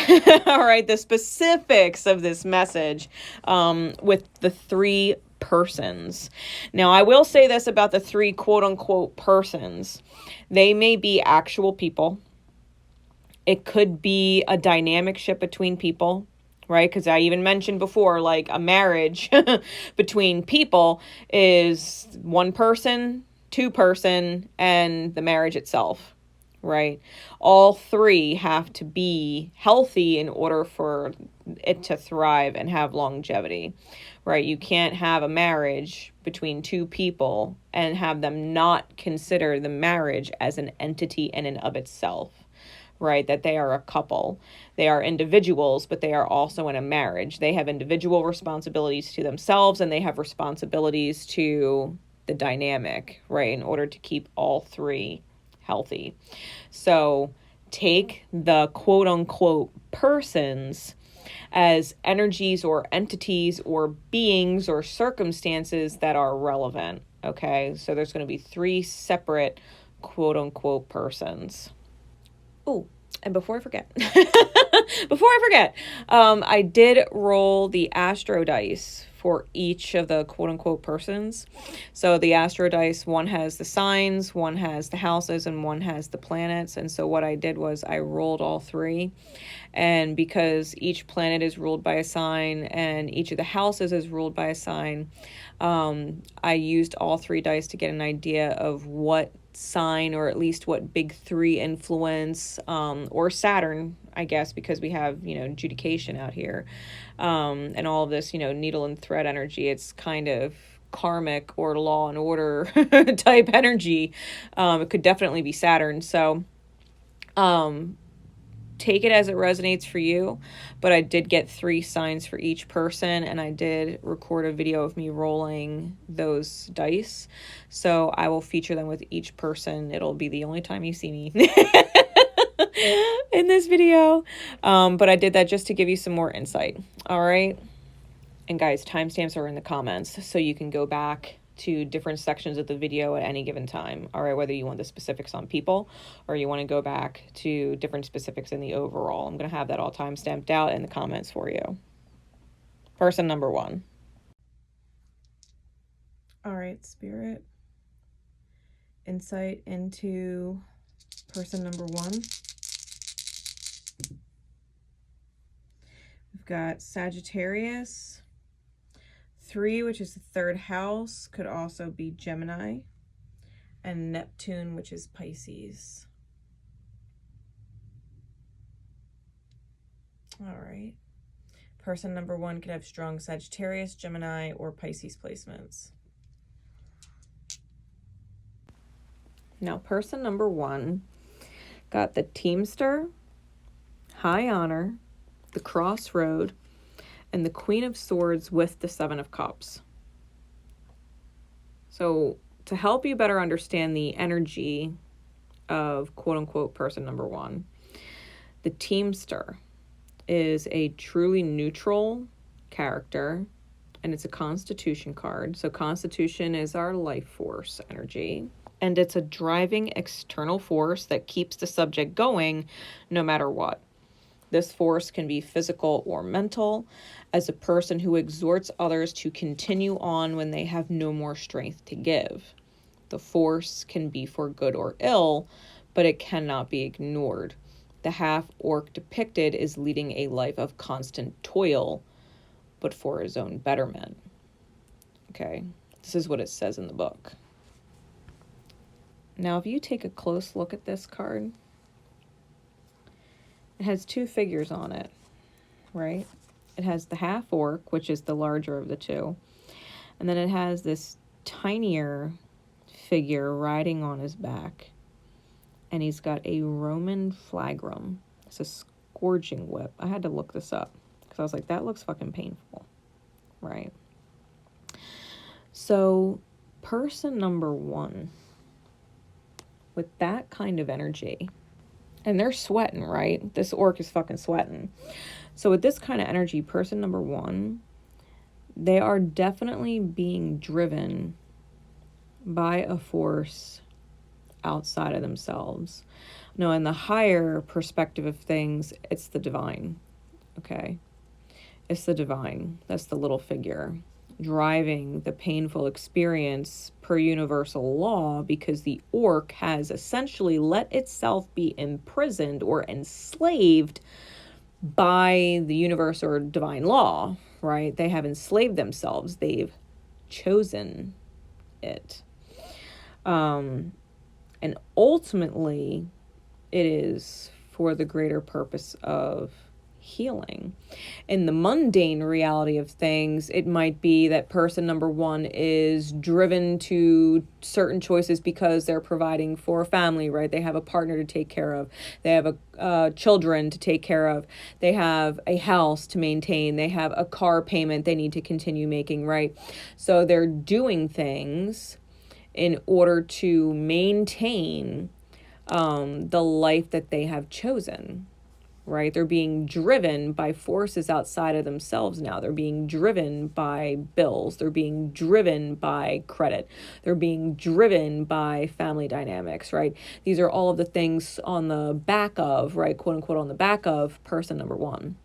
All right, the specifics of this message with the 3 persons. Now, I will say this about the 3 quote-unquote persons. They may be actual people. It could be a dynamic ship between people, right? Because I even mentioned before, like a marriage between people is 1 person, 2 person, and the marriage itself, right? All 3 have to be healthy in order for it to thrive and have longevity, right? You can't have a marriage between 2 people and have them not consider the marriage as an entity in and of itself, right? That they are a couple. They are individuals, but they are also in a marriage. They have individual responsibilities to themselves, and they have responsibilities to the dynamic, right? In order to keep all 3 healthy. So take the quote unquote persons as energies or entities or beings or circumstances that are relevant. Okay, so there's going to be 3 separate quote unquote persons. Oh, and before I forget, I did roll the astro dice for each of the quote unquote persons. So the astro dice, one has the signs, one has the houses, and one has the planets. And so what I did was I rolled all 3. And because each planet is ruled by a sign and each of the houses is ruled by a sign, I used all 3 dice to get an idea of what sign, or at least what big 3 influence, or Saturn, I guess, because we have, adjudication out here, and all of this, needle and thread energy. It's kind of karmic or law and order type energy. It could definitely be Saturn. So, take it as it resonates for you, but I did get 3 signs for each person, and I did record a video of me rolling those dice, so I will feature them with each person. It'll be the only time you see me in this video, but I did that just to give you some more insight. All right, and guys, timestamps are in the comments, so you can go back to different sections of the video at any given time. All right, whether you want the specifics on people or you want to go back to different specifics in the overall. I'm going to have that all time stamped out in the comments for you. Person number 1. All right, Spirit. Insight into person number 1. We've got Sagittarius. 3, which is the 3rd house, could also be Gemini, and Neptune, which is Pisces. All right. Person number 1 could have strong Sagittarius, Gemini, or Pisces placements. Now, person number 1 got the Teamster, High Honor, the Crossroad, and the Queen of Swords with the 7 of Cups. So to help you better understand the energy of quote-unquote person number 1, the Teamster is a truly neutral character, and it's a Constitution card. So Constitution is our life force energy, and it's a driving external force that keeps the subject going no matter what. This force can be physical or mental, as a person who exhorts others to continue on when they have no more strength to give. The force can be for good or ill, but it cannot be ignored. The half-orc depicted is leading a life of constant toil, but for his own betterment. Okay, this is what it says in the book. Now, if you take a close look at this card, it has 2 figures on it, right? It has the half-orc, which is the larger of the 2. And then it has this tinier figure riding on his back. And he's got a Roman flagrum. It's a scourging whip. I had to look this up because I was like, that looks fucking painful, right? So person number 1 with that kind of energy, and they're sweating, right? This orc is fucking sweating. So with this kind of energy, person number 1, they are definitely being driven by a force outside of themselves. No, in the higher perspective of things, it's the divine, okay? It's the divine. That's the little figure driving the painful experience per universal law, because the orc has essentially let itself be imprisoned or enslaved by the universe or divine law, right? They have enslaved themselves. They've chosen it. And ultimately, it is for the greater purpose of healing. In the mundane reality of things, it might be that person number 1 is driven to certain choices because they're providing for a family, right? They have a partner to take care of. They have children to take care of. They have a house to maintain. They have a car payment they need to continue making, right? So they're doing things in order to maintain the life that they have chosen, right? They're being driven by forces outside of themselves now. They're being driven by bills. They're being driven by credit. They're being driven by family dynamics, right? These are all of the things on the back of, right, quote unquote, on the back of person number 1.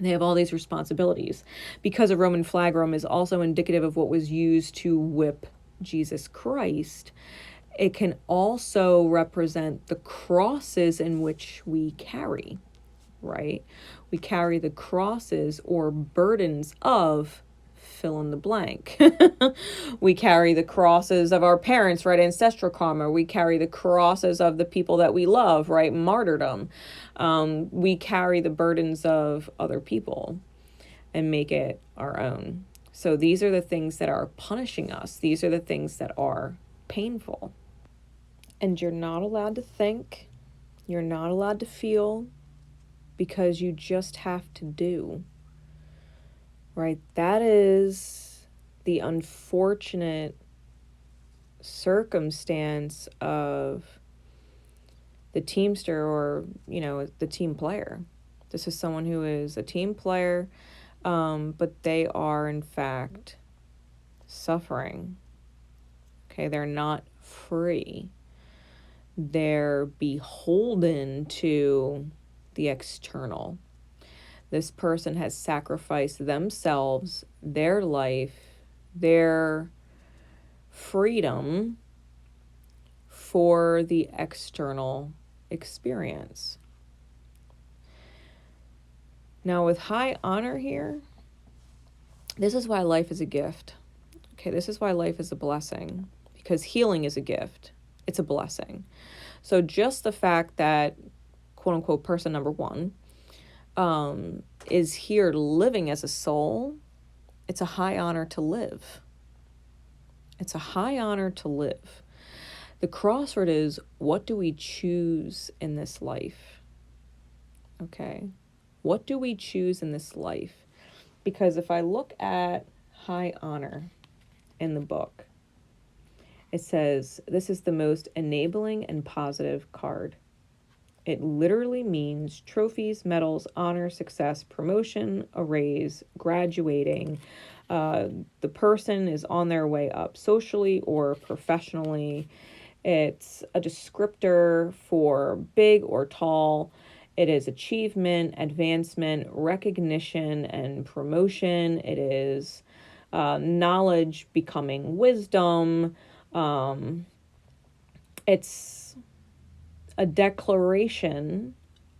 They have all these responsibilities. Because a Roman flagrum is also indicative of what was used to whip Jesus Christ, it can also represent the crosses in which we carry, right? We carry the crosses or burdens of fill in the blank. We carry the crosses of our parents, right? Ancestral karma. We carry the crosses of the people that we love, right? Martyrdom. We carry the burdens of other people and make it our own. So these are the things that are punishing us. These are the things that are painful. And you're not allowed to think. You're not allowed to feel, because you just have to do. Right? That is the unfortunate circumstance of the teamster, or, you know, the team player. This is someone who is a team player, but they are in fact suffering. Okay, they're not free. They're beholden to the external. This person has sacrificed themselves, their life, their freedom for the external experience. Now, with high honor here, this is why life is a gift. Okay, this is why life is a blessing, because healing is a gift. It's a blessing. So just the fact that, quote unquote, person number 1 is here living as a soul, it's a high honor to live. It's a high honor to live. The crossroad is, what do we choose in this life? Okay. What do we choose in this life? Because if I look at high honor in the book, it says, this is the most enabling and positive card. It literally means trophies, medals, honor, success, promotion, a raise, graduating. The person is on their way up socially or professionally. It's a descriptor for big or tall. It is achievement, advancement, recognition, and promotion. It is knowledge becoming wisdom. It's a declaration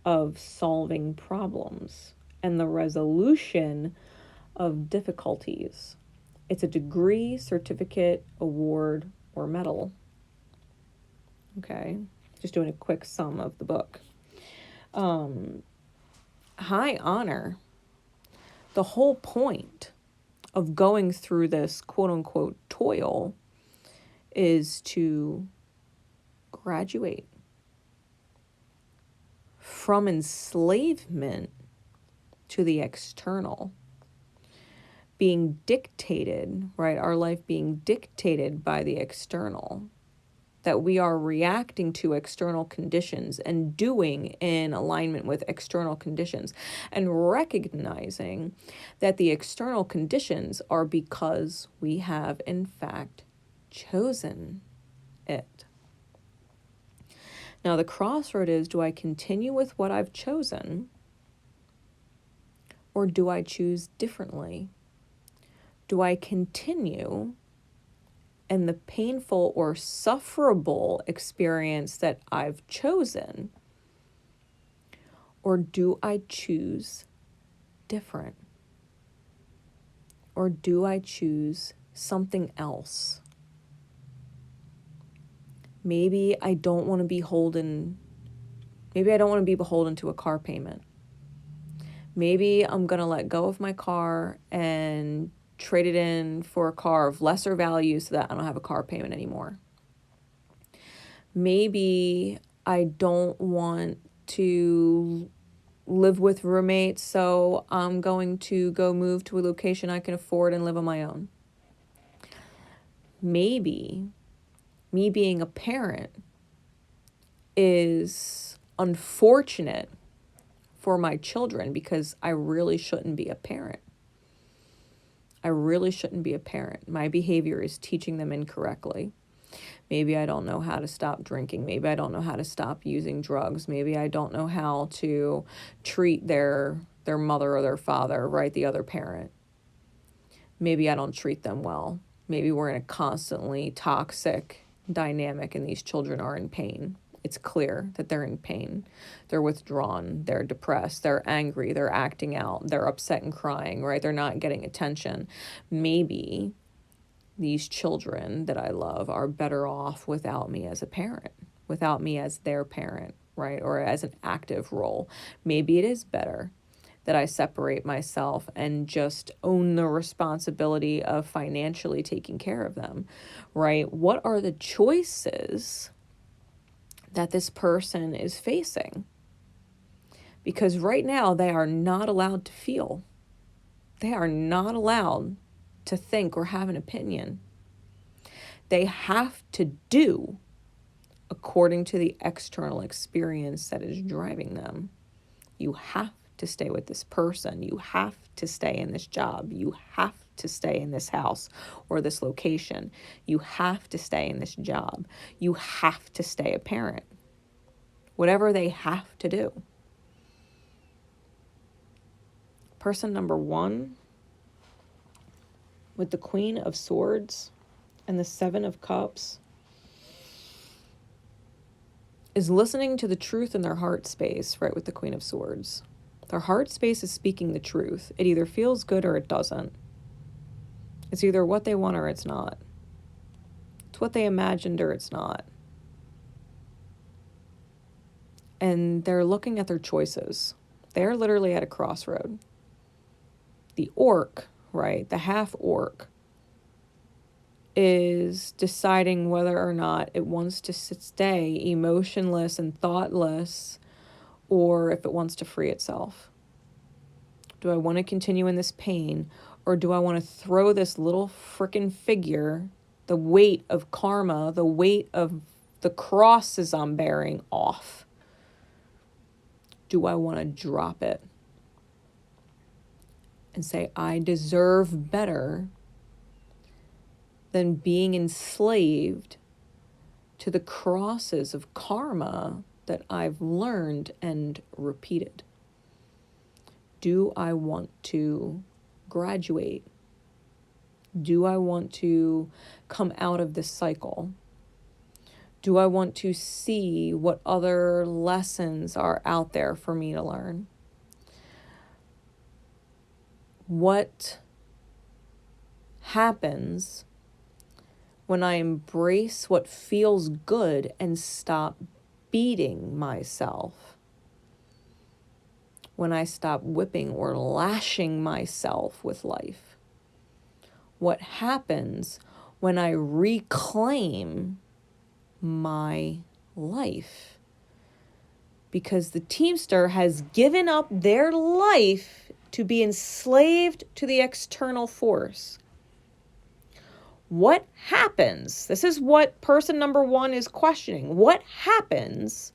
of solving problems and the resolution of difficulties. It's a degree, certificate, award, or medal. Okay, just doing a quick sum of the book. High honor, the whole point of going through this quote-unquote toil is to graduate from enslavement to the external, being dictated, right? Our life being dictated by the external. that we are reacting to external conditions and doing in alignment with external conditions, and recognizing that the external conditions are because we have in fact chosen it. Now the crossroad is, do I continue with what I've chosen, or do I choose differently? Do I continue in the painful or sufferable experience that I've chosen, or do I choose different? Or do I choose something else? Maybe I don't want to be beholden to a car payment. Maybe I'm going to let go of my car and trade it in for a car of lesser value so that I don't have a car payment anymore. Maybe I don't want to live with roommates, so I'm going to go move to a location I can afford and live on my own. Maybe me being a parent is unfortunate for my children because I really shouldn't be a parent. I really shouldn't be a parent. My behavior is teaching them incorrectly. Maybe I don't know how to stop drinking. Maybe I don't know how to stop using drugs. Maybe I don't know how to treat their mother or their father, right? The other parent. Maybe I don't treat them well. Maybe we're in a constantly toxic dynamic and these children are in pain. It's clear that they're in pain. They're withdrawn. They're depressed. They're angry. They're acting out. They're upset and crying, right? They're not getting attention. Maybe these children that I love are better off without me as a parent, without me as their parent, right? Or as an active role. Maybe it is better that I separate myself and just own the responsibility of financially taking care of them, right? What are the choices that this person is facing? Because right now they are not allowed to feel. They are not allowed to think or have an opinion. They have to do according to the external experience that is driving them. You have to stay with this person. You have to stay in this job. You have to stay in this house or this location. You have to stay in this job. You have to stay a parent. Whatever they have to do. Person number 1 with the Queen of Swords and the 7 of Cups is listening to the truth in their heart space, right, with the Queen of Swords. Their heart space is speaking the truth. It either feels good or it doesn't. It's either what they want or it's not. It's what they imagined or it's not. And they're looking at their choices. They're literally at a crossroad. The orc, right, the half orc, is deciding whether or not it wants to stay emotionless and thoughtless, or if it wants to free itself. Do I want to continue in this pain, or do I want to throw this little frickin' figure, the weight of karma, the weight of the crosses I'm bearing, off? Do I want to drop it and say, I deserve better than being enslaved to the crosses of karma that I've learned and repeated? Do I want to graduate? Do I want to come out of this cycle? Do I want to see what other lessons are out there for me to learn? What happens when I embrace what feels good and stop beating myself? When I stop whipping or lashing myself with life? What happens when I reclaim my life? Because the Teamster has given up their life to be enslaved to the external force. What happens? This is what person number one is questioning. What happens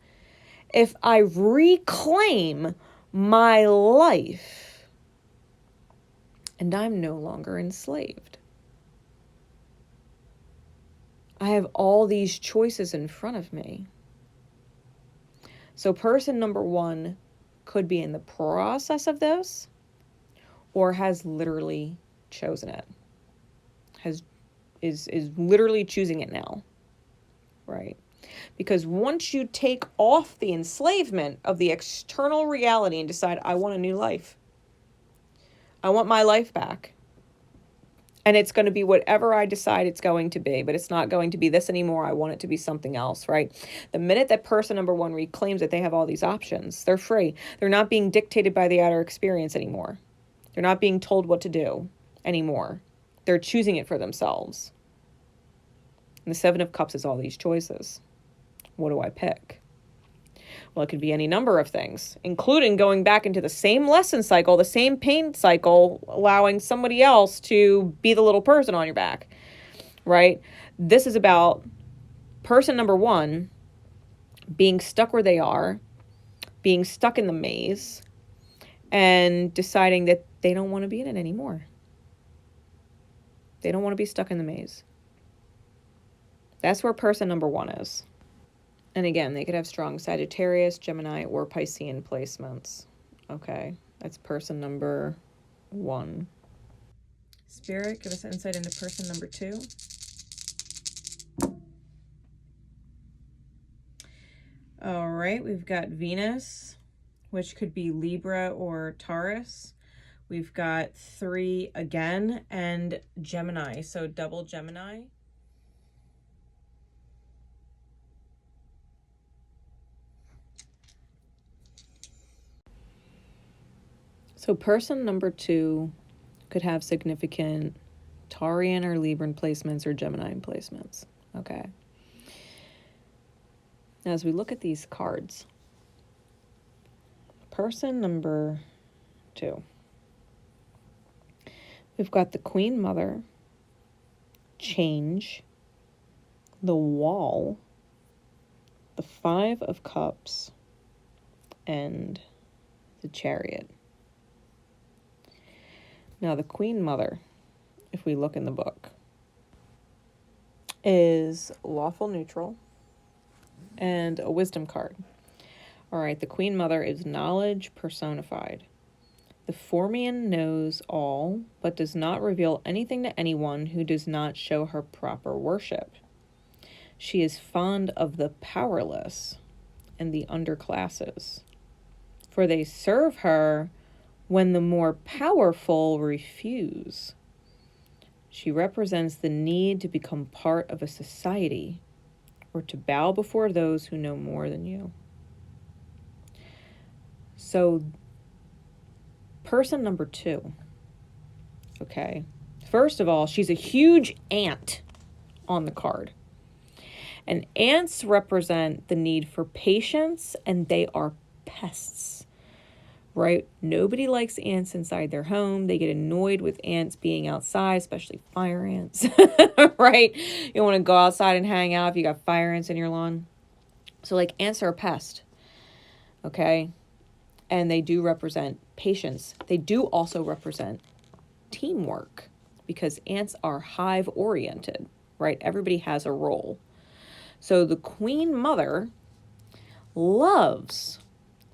if I reclaim my life and I'm no longer enslaved? I have all these choices in front of me. So person number one could be in the process of this or has literally chosen it. Is literally choosing it now, right? Because once you take off the enslavement of the external reality and decide, I want a new life. I want my life back. And it's going to be whatever I decide it's going to be, but it's not going to be this anymore. I want it to be something else, right? The minute that person number one reclaims that they have all these options, they're free. They're not being dictated by the outer experience anymore. They're not being told what to do anymore. They're choosing it for themselves. And the Seven of Cups is all these choices. What do I pick? Well, it could be any number of things, including going back into the same lesson cycle, the same pain cycle, allowing somebody else to be the little person on your back, right? This is about person number one being stuck where they are, being stuck in the maze, and deciding that they don't want to be in it anymore. They don't want to be stuck in the maze. That's where person number one is. And again, they could have strong Sagittarius, Gemini, or Piscean placements. Okay, that's person number one. Spirit, give us insight into person number two. All right, we've got Venus, which could be Libra or Taurus. We've got 3 again, and Gemini, so double Gemini. So person number two could have significant Taurian or Libran placements or Gemini placements. Okay. Now, as we look at these cards, person number two, we've got the Queen Mother, Change, the Wall, the 5 of Cups, and the Chariot. Now, the Queen Mother, if we look in the book, is lawful neutral and a wisdom card. All right, the Queen Mother is knowledge personified. The Formian knows all, but does not reveal anything to anyone who does not show her proper worship. She is fond of the powerless and the underclasses, for they serve her when the more powerful refuse. She represents the need to become part of a society or to bow before those who know more than you. So, person number two, okay, first of all, she's a huge ant on the card. And ants represent the need for patience, and they are pests, right? Nobody likes ants inside their home. They get annoyed with ants being outside, especially fire ants, right? You don't want to go outside and hang out if you got fire ants in your lawn. So, like, ants are a pest, okay? And they do represent patience. They do also represent teamwork because ants are hive-oriented, right? Everybody has a role. So the Queen Mother loves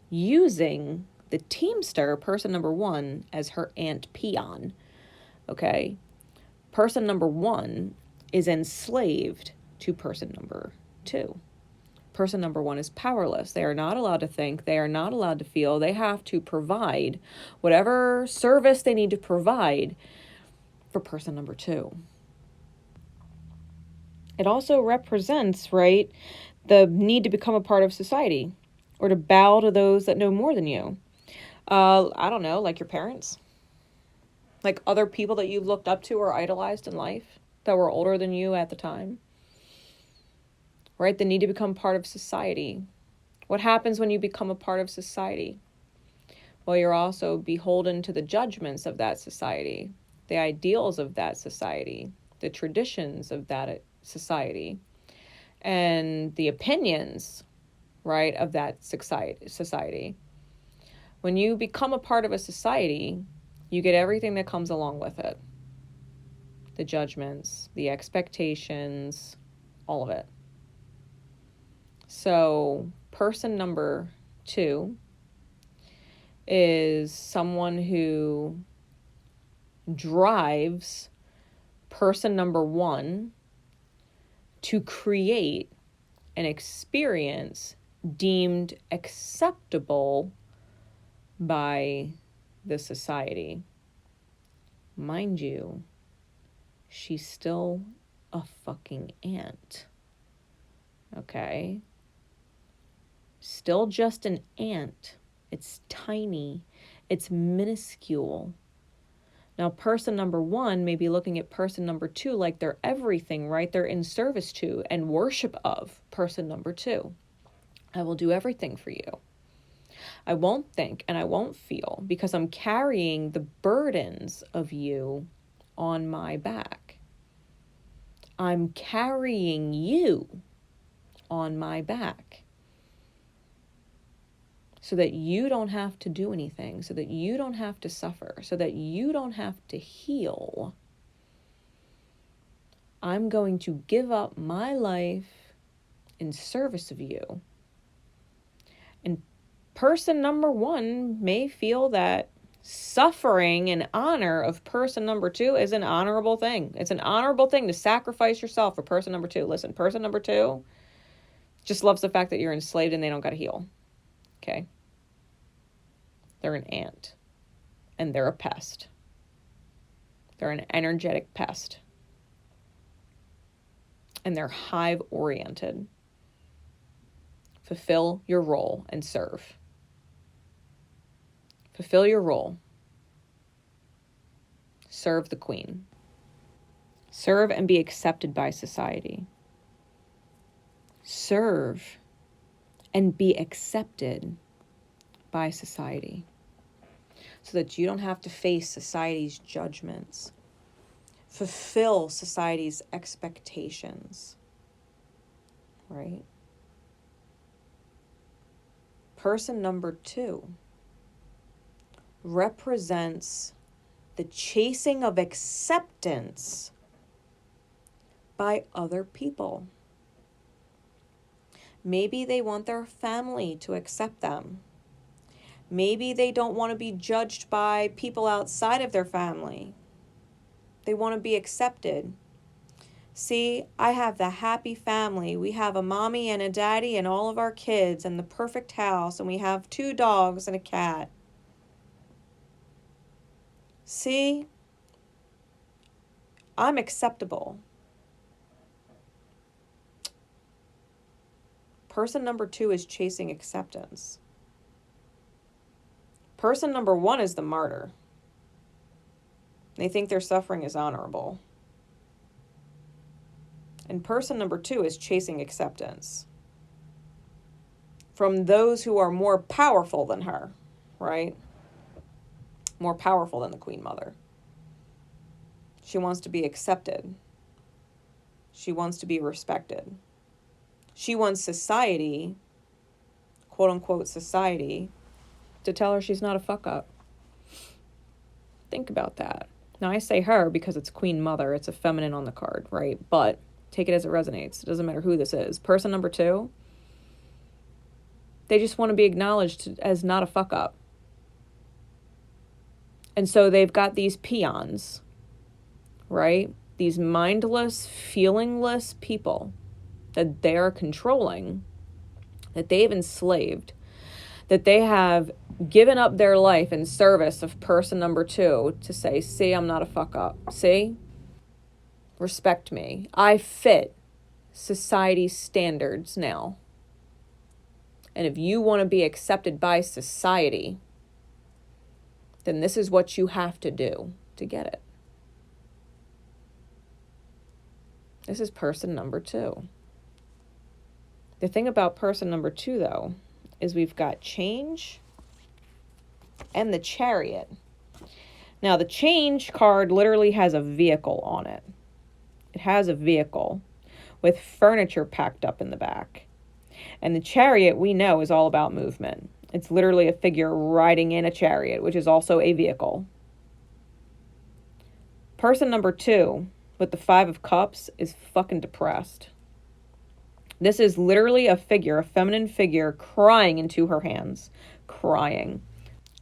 using the teamster, person number one, as her ant peon, okay? Person number one is enslaved to person number two. Person number one is powerless. They are not allowed to think. They are not allowed to feel. They have to provide whatever service they need to provide for person number two. It also represents, right, the need to become a part of society or to bow to those that know more than you. I don't know, like your parents, like other people that you looked up to or idolized in life that were older than you at the time, right? The need to become part of society. What happens when you become a part of society? Well, you're also beholden to the judgments of that society, the ideals of that society, the traditions of that society, and the opinions, right, of that society. When you become a part of a society, you get everything that comes along with it. The judgments, the expectations, all of it. So, person number 2 is someone who drives person number 1 to create an experience deemed acceptable by the society. Mind you, she's still a fucking ant. Okay? Still just an ant. It's tiny. It's minuscule. Now, person number 1 may be looking at person number 2 like they're everything, right? They're in service to and worship of person number 2. I will do everything for you. I won't think and I won't feel because I'm carrying the burdens of you on my back. I'm carrying you on my back so that you don't have to do anything, so that you don't have to suffer, so that you don't have to heal. I'm going to give up my life in service of you. And person number 1 may feel that suffering in honor of person number 2 is an honorable thing. It's an honorable thing to sacrifice yourself for person number 2. Listen, person number 2 just loves the fact that you're enslaved and they don't got to heal. Okay? They're an ant. And they're a pest. They're an energetic pest. And they're hive-oriented. Fulfill your role and serve. Fulfill your role. Serve the queen. Serve and be accepted by society. Serve and be accepted by society. So that you don't have to face society's judgments. Fulfill society's expectations. Right? Person number 2 represents the chasing of acceptance by other people. Maybe they want their family to accept them. Maybe they don't want to be judged by people outside of their family. They want to be accepted. See, I have the happy family. We have a mommy and a daddy and all of our kids and the perfect house, and we have 2 dogs and a cat. See, I'm acceptable. Person number 2 is chasing acceptance. Person number 1 is the martyr. They think their suffering is honorable. And person number 2 is chasing acceptance from those who are more powerful than her, right? More powerful than the Queen Mother. She wants to be accepted. She wants to be respected. She wants society, quote unquote society, to tell her she's not a fuck up. Think about that. Now I say her because it's Queen Mother. It's a feminine on the card, right? But take it as it resonates. It doesn't matter who this is. Person number 2, they just want to be acknowledged as not a fuck up. And so they've got these peons, right? These mindless, feelingless people that they are controlling, that they've enslaved, that they have given up their life in service of person number 2 to say, see, I'm not a fuck up. See? Respect me. I fit society's standards now. And if you want to be accepted by society, then this is what you have to do to get it. This is person number 2. The thing about person number 2, though, is we've got change and the Chariot. Now, the change card literally has a vehicle on it. It has a vehicle with furniture packed up in the back. And the chariot, we know, is all about movement. It's literally a figure riding in a chariot, which is also a vehicle. Person number 2 with the 5 of Cups is fucking depressed. This is literally a figure, a feminine figure, crying into her hands. Crying.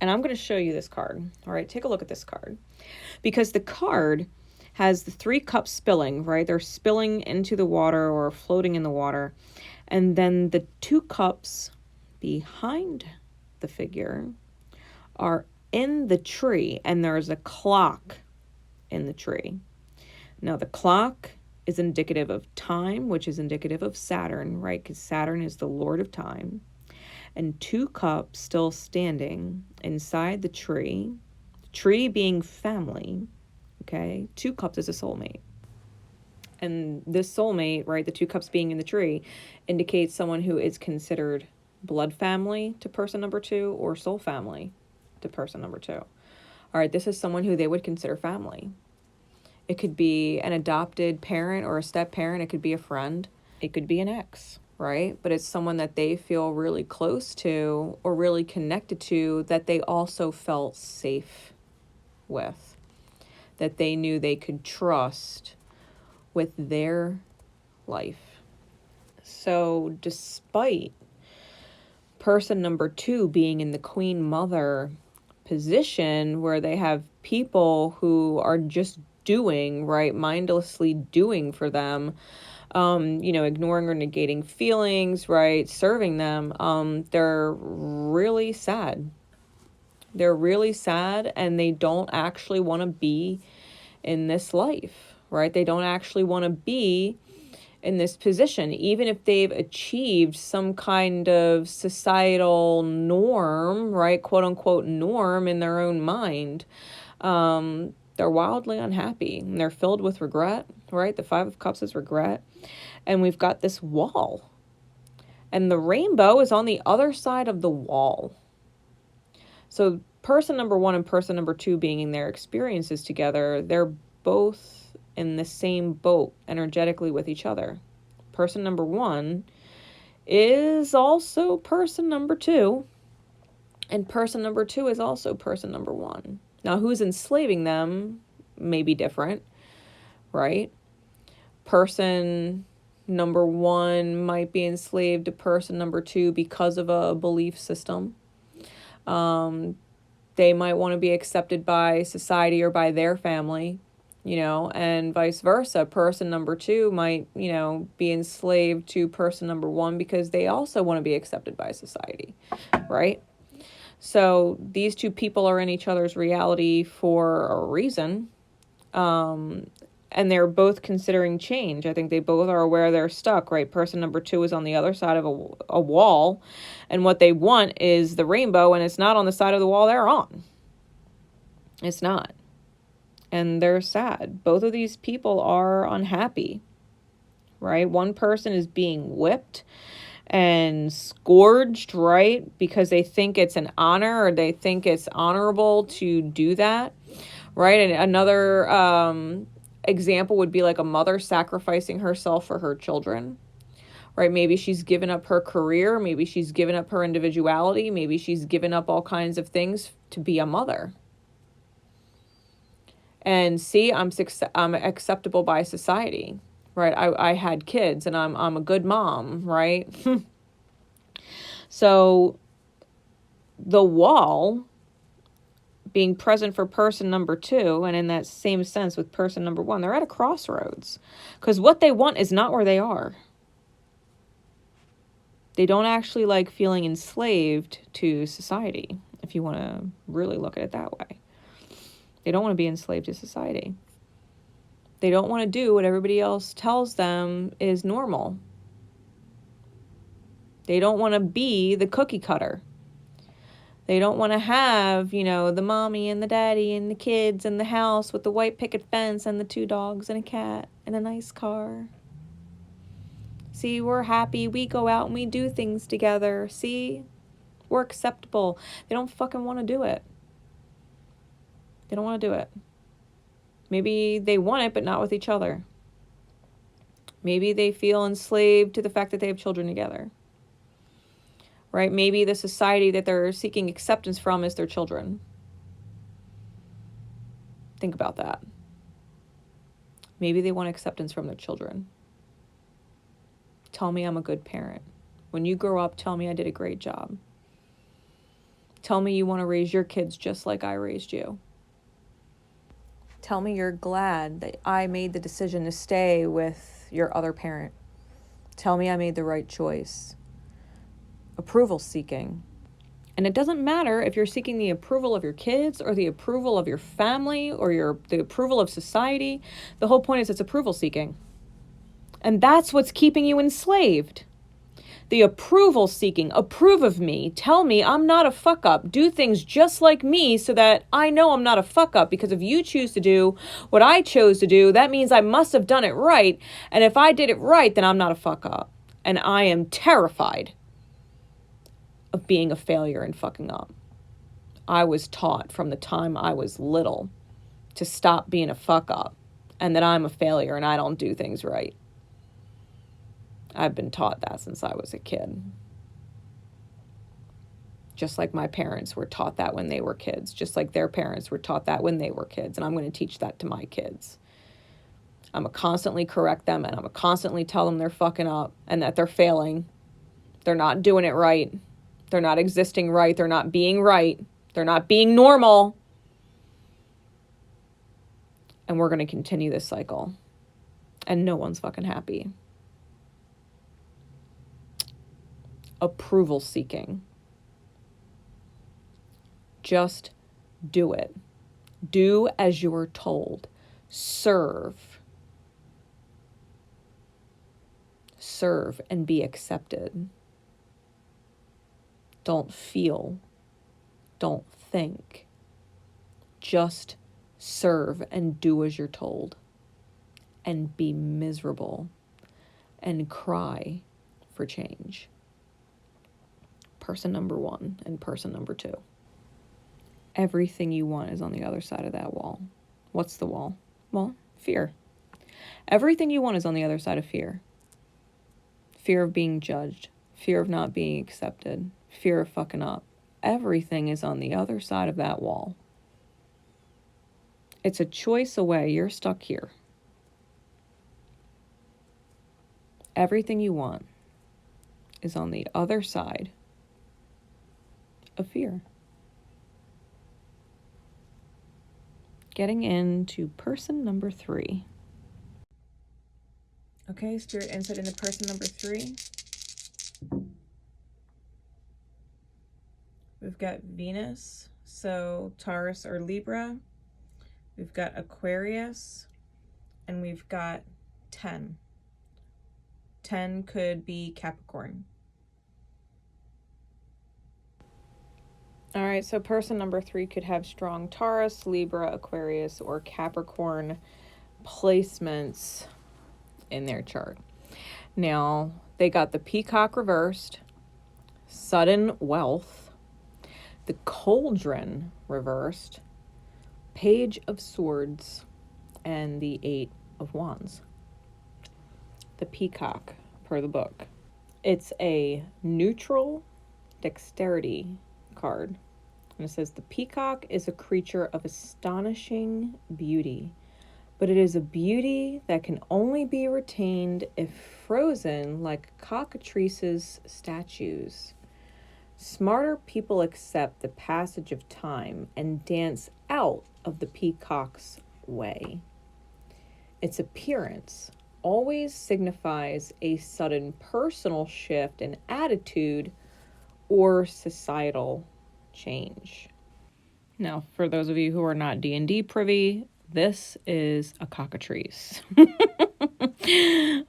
And I'm going to show you this card. All right, take a look at this card. Because the card has the 3 cups spilling, right? They're spilling into the water or floating in the water. And then the 2 cups behind the figure are in the tree, and there's a clock in the tree. Now, the clock is indicative of time, which is indicative of Saturn, right? Because Saturn is the lord of time. And 2 cups still standing inside the tree being family, okay? 2 cups is a soulmate. And this soulmate, right, the 2 cups being in the tree, indicates someone who is considered blood family to person number 2 or soul family to person number 2. All right, this is someone who they would consider family. It could be an adopted parent or a step parent. It could be a friend. It could be an ex, right? But it's someone that they feel really close to or really connected to, that they also felt safe with, that they knew they could trust with their life. So despite person number 2 being in the Queen Mother position, where they have people who are just doing, right, mindlessly doing for them, ignoring or negating feelings, right, serving them, they're really sad. They're really sad, and they don't actually want to be in this life, right? They don't actually want to be in this position, even if they've achieved some kind of societal norm, right, quote unquote norm in their own mind. They're wildly unhappy, and they're filled with regret, right? The 5 of Cups is regret. And we've got this wall. And the rainbow is on the other side of the wall. So person number 1 and person number 2 being in their experiences together, they're both in the same boat energetically with each other. Person number 1 is also person number 2. And person number 2 is also person number 1. Now, who's enslaving them may be different, right? Person number 1 might be enslaved to person number 2 because of a belief system. They might want to be accepted by society or by their family, and vice versa. Person number 2 might, be enslaved to person number 1 because they also want to be accepted by society, right? So these 2 people are in each other's reality for a reason. And they're both considering change. I think they both are aware they're stuck, right? Person number 2 is on the other side of a wall, and what they want is the rainbow, and it's not on the side of the wall they're on. It's not. And they're sad. Both of these people are unhappy, right? One person is being whipped and scourged, right? Because they think it's an honor, or they think it's honorable to do that, right? And another example would be like a mother sacrificing herself for her children, right? Maybe she's given up her career. Maybe she's given up her individuality. Maybe she's given up all kinds of things to be a mother. And see, I'm acceptable by society, right? I had kids, and I'm a good mom, right? So the wall being present for person number 2, and in that same sense with person number 1, they're at a crossroads, because what they want is not where they are. They don't actually like feeling enslaved to society, if you want to really look at it that way. They don't want to be enslaved to society. They don't want to do what everybody else tells them is normal. They don't want to be the cookie cutter. They don't want to have, the mommy and the daddy and the kids and the house with the white picket fence and the 2 dogs and a cat and a nice car. See, we're happy. We go out and we do things together. See, we're acceptable. They don't fucking want to do it. They don't want to do it. Maybe they want it, but not with each other. Maybe they feel enslaved to the fact that they have children together. Right? Maybe the society that they're seeking acceptance from is their children. Think about that. Maybe they want acceptance from their children. Tell me I'm a good parent. When you grow up, tell me I did a great job. Tell me you want to raise your kids just like I raised you. Tell me you're glad that I made the decision to stay with your other parent. Tell me I made the right choice. Approval seeking. And it doesn't matter if you're seeking the approval of your kids or the approval of your family or the approval of society. The whole point is it's approval seeking. And that's what's keeping you enslaved. The approval seeking. Approve of me. Tell me I'm not a fuck up. Do things just like me so that I know I'm not a fuck up. Because if you choose to do what I chose to do, that means I must have done it right. And if I did it right, then I'm not a fuck up. And I am terrified of being a failure and fucking up. I was taught from the time I was little to stop being a fuck up and that I'm a failure and I don't do things right. I've been taught that since I was a kid. Just like my parents were taught that when they were kids. Just like their parents were taught that when they were kids. And I'm going to teach that to my kids. I'm going to constantly correct them and I'm going to constantly tell them they're fucking up and that they're failing. They're not doing it right. They're not existing right. They're not being right. They're not being normal. And we're going to continue this cycle. And no one's fucking happy. Approval seeking. Just do it. Do as you're told. Serve. Serve and be accepted. Don't feel. Don't think. Just serve and do as you're told. And be miserable. And cry for change. Person number 1 and person number 2. Everything you want is on the other side of that wall. What's the wall? Well, fear. Everything you want is on the other side of fear. Fear of being judged. Fear of not being accepted. Fear of fucking up. Everything is on the other side of that wall. It's a choice away. You're stuck here. Everything you want is on the other side of fear. Getting into person number 3. Okay, Spirit insight into person number 3. We've got Venus, so Taurus or Libra. We've got Aquarius, and we've got 10. 10 could be Capricorn. All right, so person number 3 could have strong Taurus, Libra, Aquarius, or Capricorn placements in their chart. Now, they got the Peacock reversed, sudden wealth, the Cauldron reversed, Page of Swords, and the 8 of Wands. The Peacock, per the book. It's a neutral dexterity card. And it says, the peacock is a creature of astonishing beauty, but it is a beauty that can only be retained if frozen like cockatrices' statues. Smarter people accept the passage of time and dance out of the peacock's way. Its appearance always signifies a sudden personal shift in attitude or societal change. Now, for those of you who are not D&D privy, this is a cockatrice.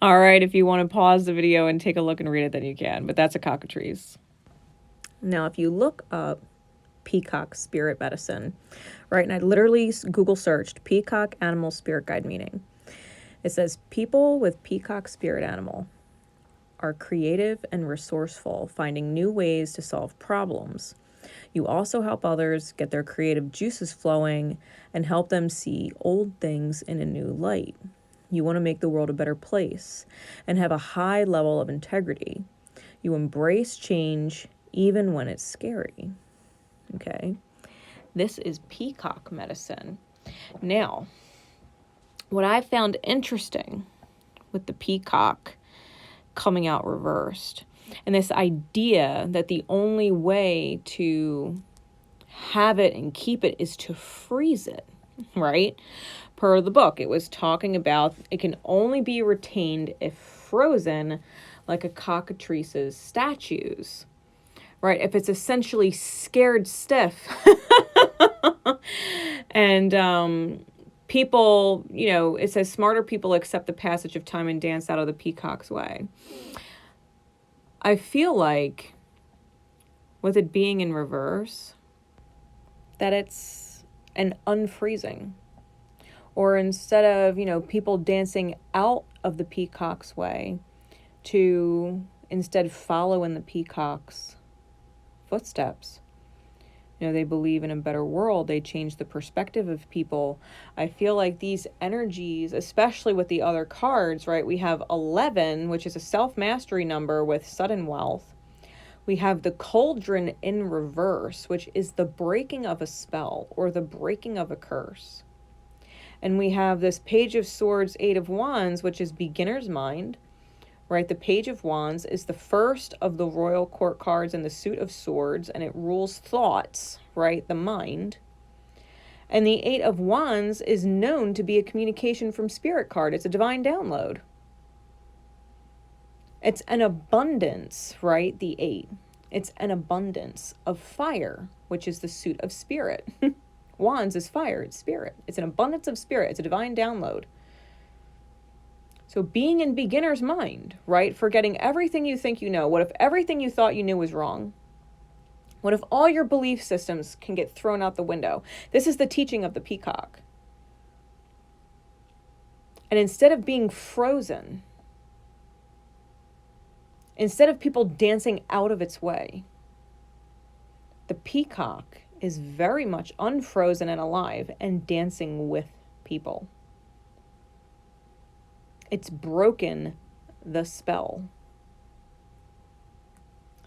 All right, if you want to pause the video and take a look and read it, then you can, but that's a cockatrice. Now, if you look up peacock spirit medicine, right, and I literally Google searched peacock animal spirit guide meaning. It says people with peacock spirit animal are creative and resourceful, finding new ways to solve problems. You also help others get their creative juices flowing and help them see old things in a new light. You want to make the world a better place and have a high level of integrity. You embrace change even when it's scary. Okay? This is peacock medicine. Now, what I found interesting with the peacock coming out reversed, and this idea that the only way to have it and keep it is to freeze it, right? Per the book, it was talking about it can only be retained if frozen, like a cockatrice's statues, right? If it's essentially scared stiff. And people, it says smarter people accept the passage of time and dance out of the peacock's way. I feel like with it being in reverse, that it's an unfreezing. Or instead of, people dancing out of the peacock's way, to instead follow in the peacock's footsteps. They believe in a better world. They change the perspective of people. I feel like these energies, especially with the other cards, right? We have 11, which is a self-mastery number with sudden wealth. We have the cauldron in reverse, which is the breaking of a spell or the breaking of a curse. And we have this Page of Swords, 8 of Wands, which is beginner's mind, right? The Page of Wands is the first of the Royal Court cards in the Suit of Swords, and it rules thoughts, right? The mind. And the 8 of Wands is known to be a communication from spirit card. It's a divine download. It's an abundance, right? The 8. It's an abundance of fire, which is the suit of spirit. Wands is fire, it's spirit. It's an abundance of spirit. It's a divine download. So being in beginner's mind, right? Forgetting everything you think you know. What if everything you thought you knew was wrong? What if all your belief systems can get thrown out the window? This is the teaching of the peacock. And instead of being frozen, instead of people dancing out of its way, the peacock is very much unfrozen and alive and dancing with people. It's broken the spell.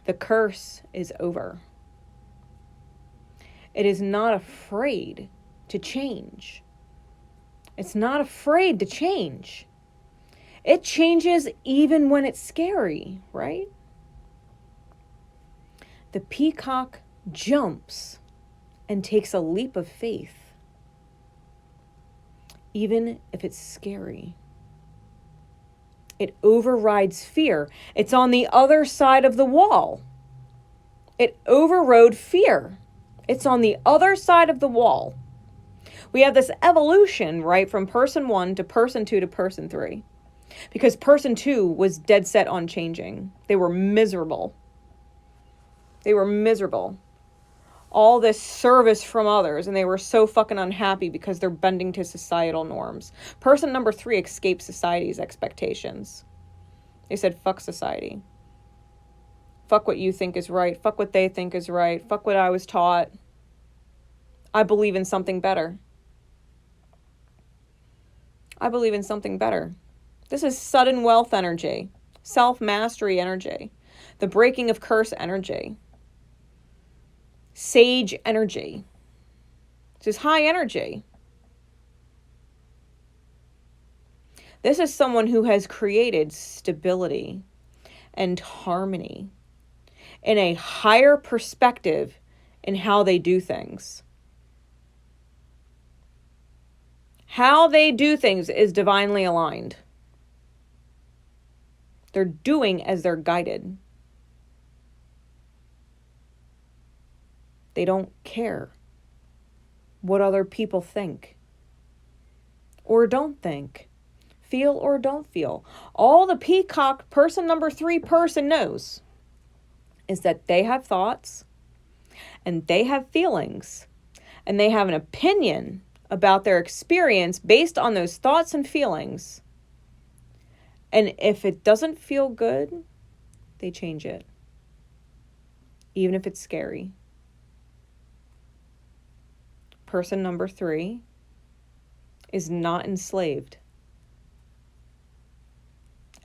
The curse is over. It is not afraid to change. It's not afraid to change. It changes even when it's scary, right? The peacock jumps and takes a leap of faith, even if it's scary. It overrides fear. It's on the other side of the wall. It overrode fear. It's on the other side of the wall. We have this evolution, right, from person 1 to person 2 to person 3. Because person 2 was dead set on changing. They were miserable. They were miserable. All this service from others, and they were so fucking unhappy because they're bending to societal norms. Person number 3 escaped society's expectations. They said, fuck society. Fuck what you think is right. Fuck what they think is right. Fuck what I was taught. I believe in something better. I believe in something better. This is sudden wealth energy, self-mastery energy, the breaking of curse energy, sage energy. This is high energy. This is someone who has created stability and harmony in a higher perspective in how they do things. How they do things is divinely aligned. They're doing as they're guided. They don't care what other people think or don't think, feel or don't feel. All the peacock person number 3 person knows is that they have thoughts and they have feelings and they have an opinion about their experience based on those thoughts and feelings. And if it doesn't feel good, they change it. Even if it's scary. Person number 3 is not enslaved.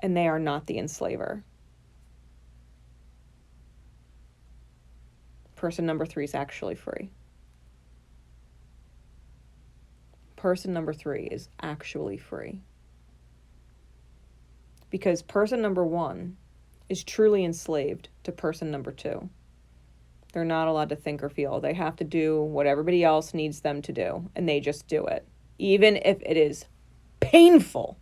And they are not the enslaver. Person number 3 is actually free. Person number 3 is actually free. Because person number 1 is truly enslaved to person number 2. They're not allowed to think or feel. They have to do what everybody else needs them to do, and they just do it. Even if it is painful,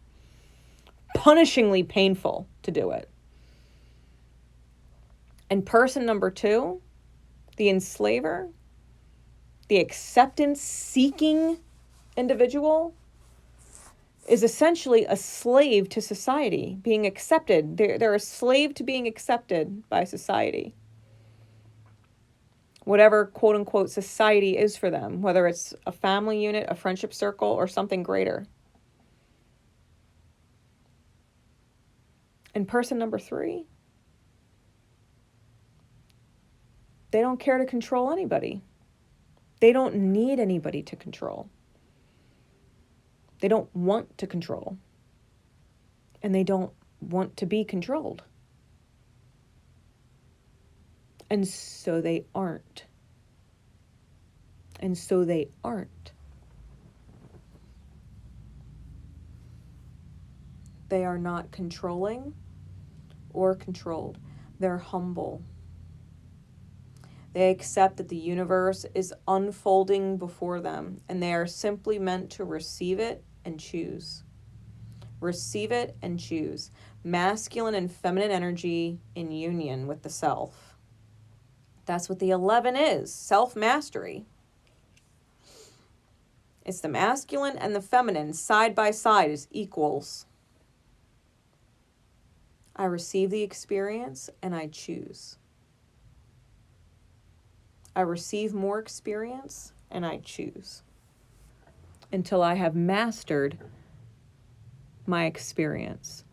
punishingly painful to do it. And person number 2, the enslaver, the acceptance-seeking individual, is essentially a slave to society, being accepted. They're a slave to being accepted by society. Whatever quote-unquote society is for them, whether it's a family unit, a friendship circle, or something greater. And person number 3, they don't care to control anybody. They don't need anybody to control. They don't want to control. And they don't want to be controlled. And so they aren't. And so they aren't. They are not controlling or controlled. They're humble. They accept that the universe is unfolding before them, and they are simply meant to receive it and choose. Receive it and choose. Masculine and feminine energy in union with the self. That's what the 11 is, self-mastery. It's the masculine and the feminine side by side as equals. I receive the experience and I choose. I receive more experience and I choose. Until I have mastered my experience.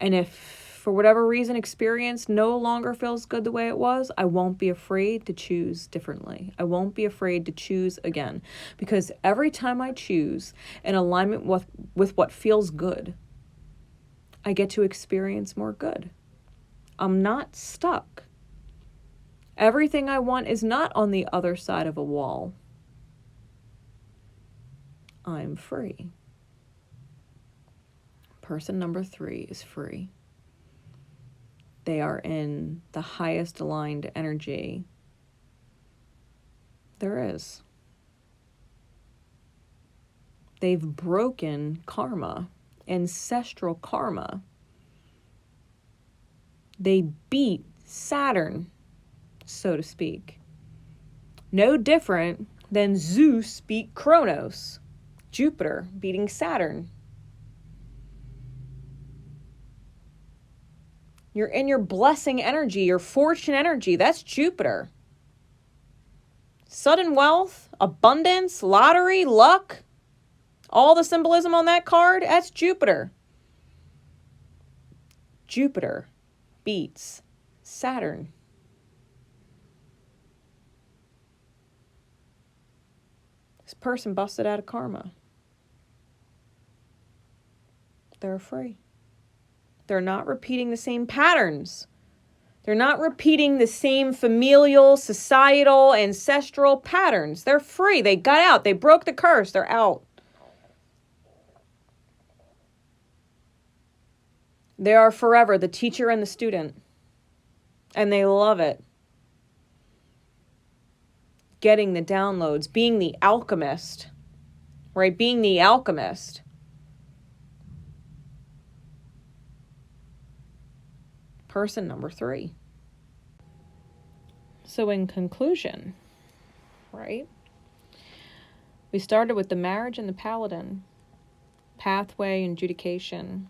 And if for whatever reason experience no longer feels good the way it was, I won't be afraid to choose differently. I won't be afraid to choose again. Because every time I choose in alignment with what feels good, I get to experience more good. I'm not stuck. Everything I want is not on the other side of a wall. I'm free. Person number 3 is free. They are in the highest aligned energy there is. They've broken karma, ancestral karma. They beat Saturn, so to speak. No different than Zeus beat Kronos, Jupiter beating Saturn. You're in your blessing energy, your fortune energy. That's Jupiter. Sudden wealth, abundance, lottery, luck. All the symbolism on that card, that's Jupiter. Jupiter beats Saturn. This person busted out of karma. They're free. They're not repeating the same patterns. They're not repeating the same familial, societal, ancestral patterns. They're free. They got out. They broke the curse. They're out. They are forever the teacher and the student. And they love it. Getting the downloads, being the alchemist, right? Being the alchemist. Person number 3. So in conclusion, right? We started with the marriage and the paladin, pathway and adjudication,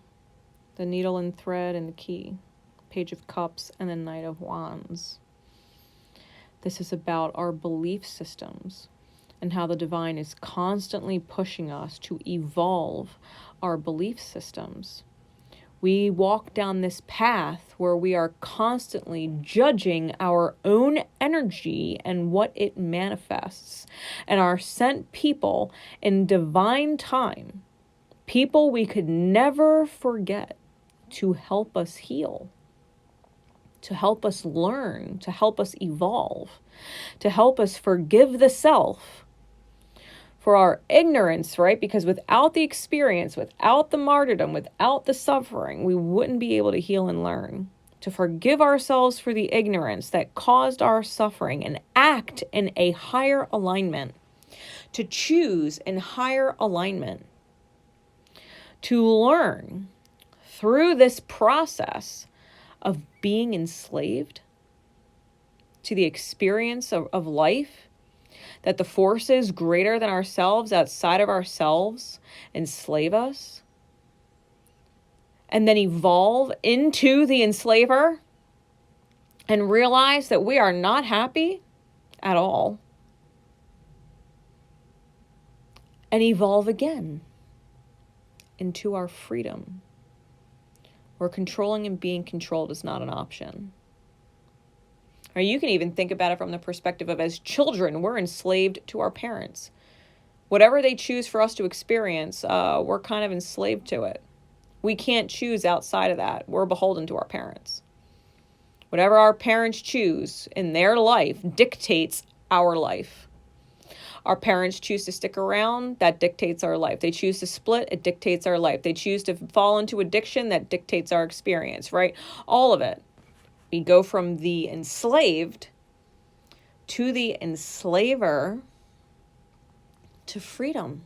the needle and thread and the key, Page of Cups and the Knight of Wands. This is about our belief systems and how the divine is constantly pushing us to evolve our belief systems. We walk down this path where we are constantly judging our own energy and what it manifests, and are sent people in divine time People we could never forget to help us heal, to help us learn, to help us evolve, to help us forgive the self for our ignorance, right? Because without the experience, without the martyrdom, without the suffering, we wouldn't be able to heal and learn. To forgive ourselves for the ignorance that caused our suffering and act in a higher alignment. To choose in higher alignment. To learn through this process of being enslaved to the experience of life, that the forces greater than ourselves, outside of ourselves, enslave us, and then evolve into the enslaver and realize that we are not happy at all, and evolve again into our freedom, where controlling and being controlled is not an option. Or you can even think about it from the perspective of, as children, we're enslaved to our parents. Whatever they choose for us to experience, we're kind of enslaved to it. We can't choose outside of that. We're beholden to our parents. Whatever our parents choose in their life dictates our life. Our parents choose to stick around, that dictates our life. They choose to split, it dictates our life. They choose to fall into addiction, that dictates our experience, right? All of it. We go from the enslaved to the enslaver to freedom.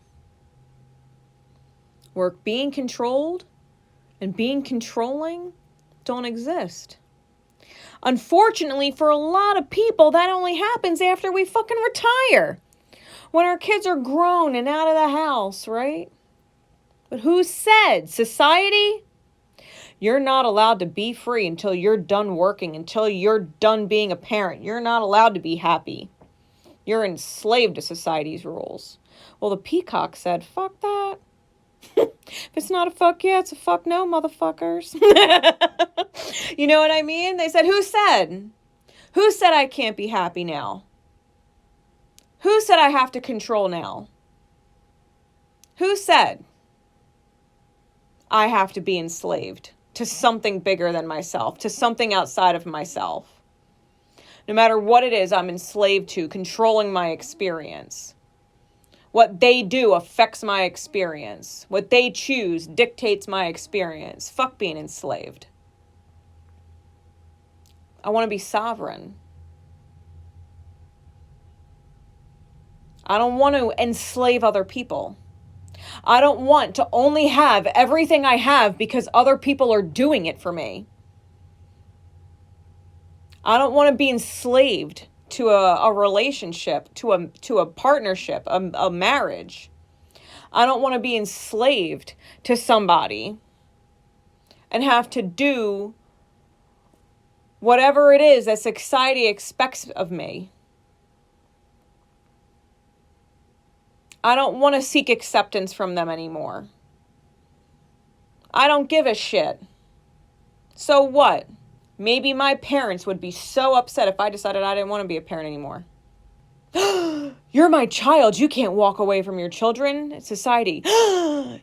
Where being controlled and being controlling don't exist. Unfortunately, for a lot of people, that only happens after we fucking retire. When our kids are grown and out of the house, right? But who said? Society? You're not allowed to be free until you're done working, until you're done being a parent. You're not allowed to be happy. You're enslaved to society's rules. Well, the peacock said, fuck that. If it's not a fuck yeah, it's a fuck no, motherfuckers. You know what I mean? They said, who said? Who said I can't be happy now? Who said I have to control now? Who said I have to be enslaved to something bigger than myself, to something outside of myself? No matter what it is I'm enslaved to, controlling my experience. What they do affects my experience. What they choose dictates my experience. Fuck being enslaved. I want to be sovereign. I don't want to enslave other people. I don't want to only have everything I have because other people are doing it for me. I don't want to be enslaved to a relationship, to a partnership, a marriage. I don't want to be enslaved to somebody and have to do whatever it is that society expects of me. I don't want to seek acceptance from them anymore. I don't give a shit. So what? Maybe my parents would be so upset if I decided I didn't want to be a parent anymore. You're my child. You can't walk away from your children. It's society.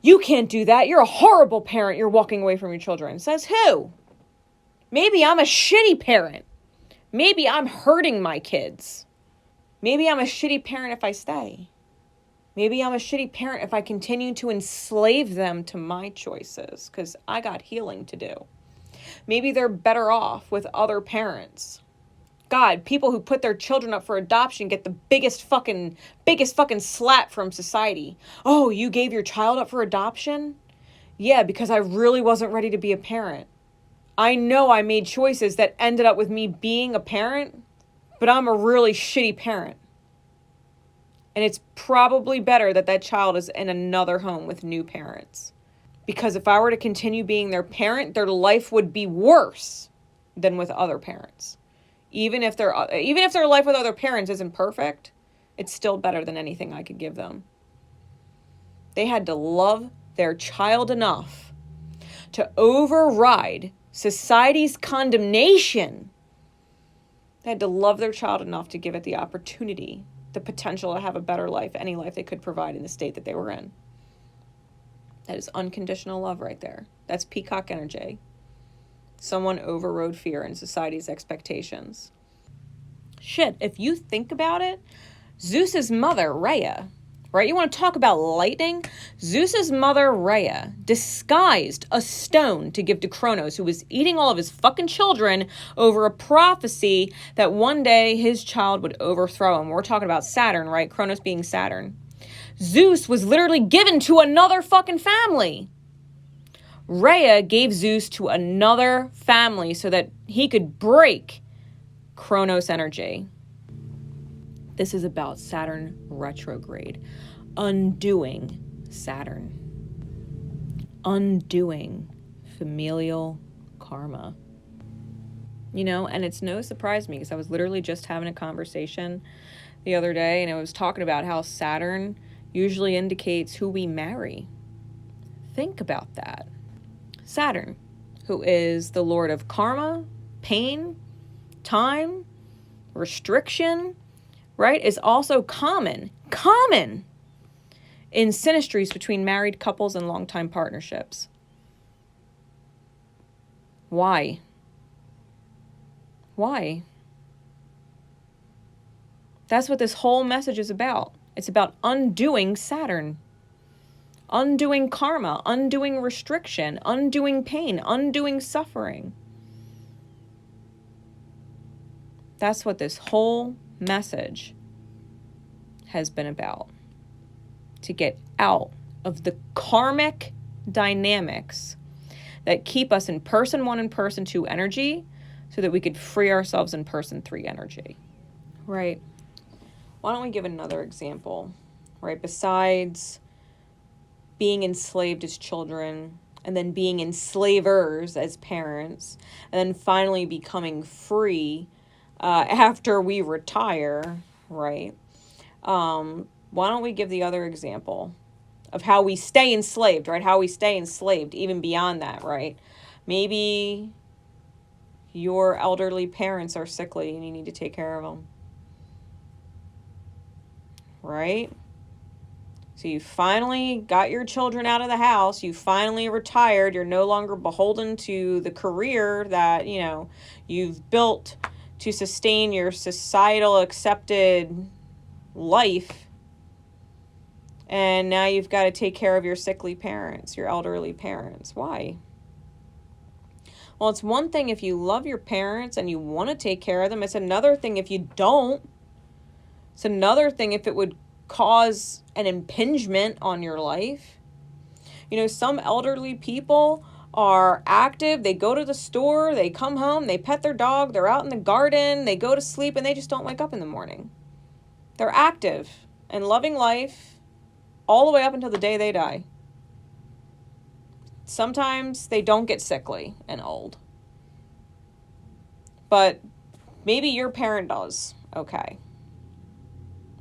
You can't do that. You're a horrible parent. You're walking away from your children. Says who? Maybe I'm a shitty parent. Maybe I'm hurting my kids. Maybe I'm a shitty parent if I stay. Maybe I'm a shitty parent if I continue to enslave them to my choices because I got healing to do. Maybe they're better off with other parents. God, people who put their children up for adoption get the biggest fucking slap from society. Oh, you gave your child up for adoption? Yeah, because I really wasn't ready to be a parent. I know I made choices that ended up with me being a parent, but I'm a really shitty parent. And it's probably better that that child is in another home with new parents. Because if I were to continue being their parent, their life would be worse than with other parents. Even if their life with other parents isn't perfect, it's still better than anything I could give them. They had to love their child enough to override society's condemnation. They had to love their child enough to give it the opportunity, the potential to have a better life, any life they could provide in the state that they were in. That is unconditional love right there. That's peacock energy. Someone overrode fear and society's expectations. Shit, if you think about it, Zeus's mother, Rhea, right? You want to talk about lightning? Zeus's mother, Rhea, disguised a stone to give to Kronos, who was eating all of his fucking children over a prophecy that one day his child would overthrow him. We're talking about Saturn, right? Kronos being Saturn. Zeus was literally given to another fucking family. Rhea gave Zeus to another family so that he could break Kronos energy. This is about Saturn retrograde. Undoing Saturn. Undoing familial karma. You know, and it's no surprise to me because I was literally just having a conversation the other day and I was talking about how Saturn usually indicates who we marry. Think about that. Saturn, who is the lord of karma, pain, time, restriction, right, is also common in synastries between married couples and long-time partnerships. Why? Why? That's what this whole message is about. It's about undoing Saturn. Undoing karma, undoing restriction, undoing pain, undoing suffering. That's what this whole message has been about. To get out of the karmic dynamics that keep us in person 1 and person 2 energy so that we could free ourselves in person 3 energy. Right. Why don't we give another example, right? Besides being enslaved as children, and then being enslavers as parents, and then finally becoming free after we retire, right? Why don't we give the other example of how we stay enslaved, right? How we stay enslaved even beyond that, right? Maybe your elderly parents are sickly and you need to take care of them, right? So you finally got your children out of the house. You finally retired. You're no longer beholden to the career that, you know, you've built to sustain your societal accepted life. And now you've got to take care of your sickly parents, your elderly parents. Why? Well, it's one thing if you love your parents and you want to take care of them. It's another thing if you don't. It's another thing if it would cause an impingement on your life. You know, some elderly people are active. They go to the store, they come home, they pet their dog, they're out in the garden, they go to sleep, and they just don't wake up in the morning. They're active and loving life all the way up until the day they die. Sometimes they don't get sickly and old. But maybe your parent does. Okay.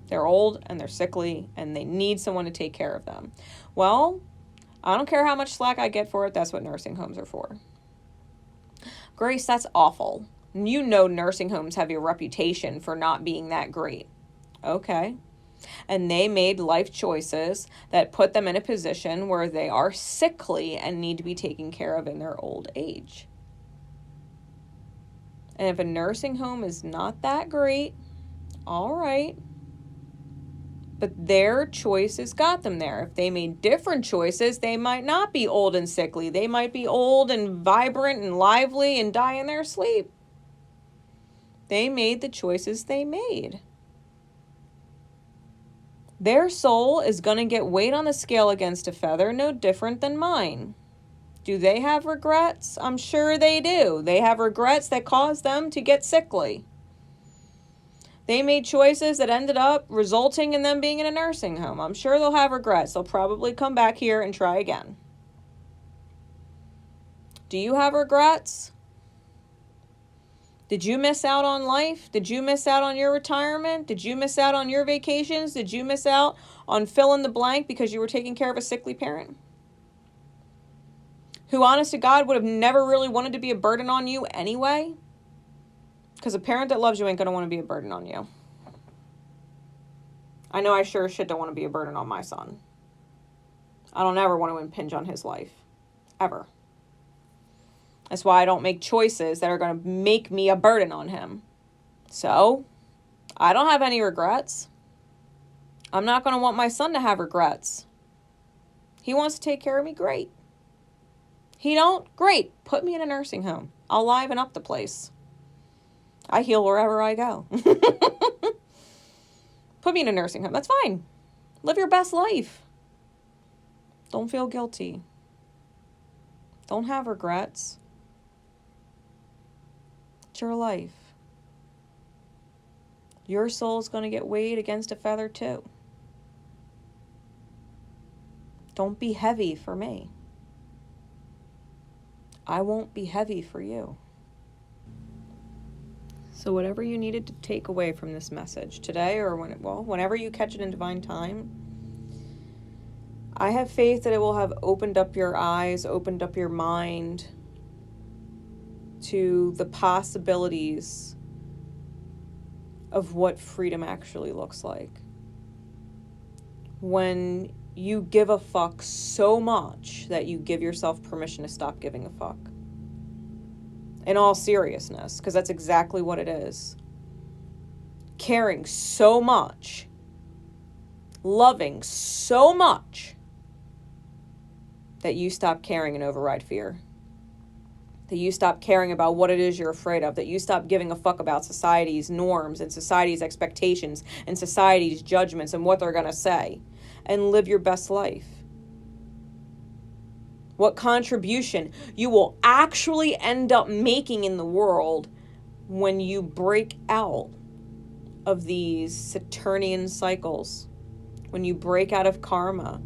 They're old and they're sickly and they need someone to take care of them. Well, I don't care how much slack I get for it. That's what nursing homes are for. Grace, that's awful. You know nursing homes have a reputation for not being that great. Okay. And they made life choices that put them in a position where they are sickly and need to be taken care of in their old age. And if a nursing home is not that great, all right. But their choices got them there. If they made different choices, they might not be old and sickly. They might be old and vibrant and lively and die in their sleep. They made the choices they made. Their soul is going to get weighed on the scale against a feather, no different than mine. Do they have regrets? I'm sure they do. They have regrets that cause them to get sickly. They made choices that ended up resulting in them being in a nursing home. I'm sure they'll have regrets. They'll probably come back here and try again. Do you have regrets? Did you miss out on life? Did you miss out on your retirement? Did you miss out on your vacations? Did you miss out on fill in the blank because you were taking care of a sickly parent? Who, honest to God, would have never really wanted to be a burden on you anyway? Because a parent that loves you ain't going to want to be a burden on you. I know I sure as shit don't want to be a burden on my son. I don't ever want to impinge on his life. Ever. That's why I don't make choices that are going to make me a burden on him. So, I don't have any regrets. I'm not going to want my son to have regrets. He wants to take care of me, great. He don't? Great. Put me in a nursing home. I'll liven up the place. I heal wherever I go. Put me in a nursing home. That's fine. Live your best life. Don't feel guilty. Don't have regrets. It's your life. Your soul's going to get weighed against a feather too. Don't be heavy for me. I won't be heavy for you. So whatever you needed to take away from this message today, or whenever you catch it in divine time, I have faith that it will have opened up your eyes, opened up your mind to the possibilities of what freedom actually looks like. When you give a fuck so much that you give yourself permission to stop giving a fuck. In all seriousness, because that's exactly what it is. Caring so much, loving so much, that you stop caring and override fear. That you stop caring about what it is you're afraid of. That you stop giving a fuck about society's norms and society's expectations and society's judgments and what they're going to say. And live your best life. What contribution you will actually end up making in the world when you break out of these Saturnian cycles. When you break out of karma.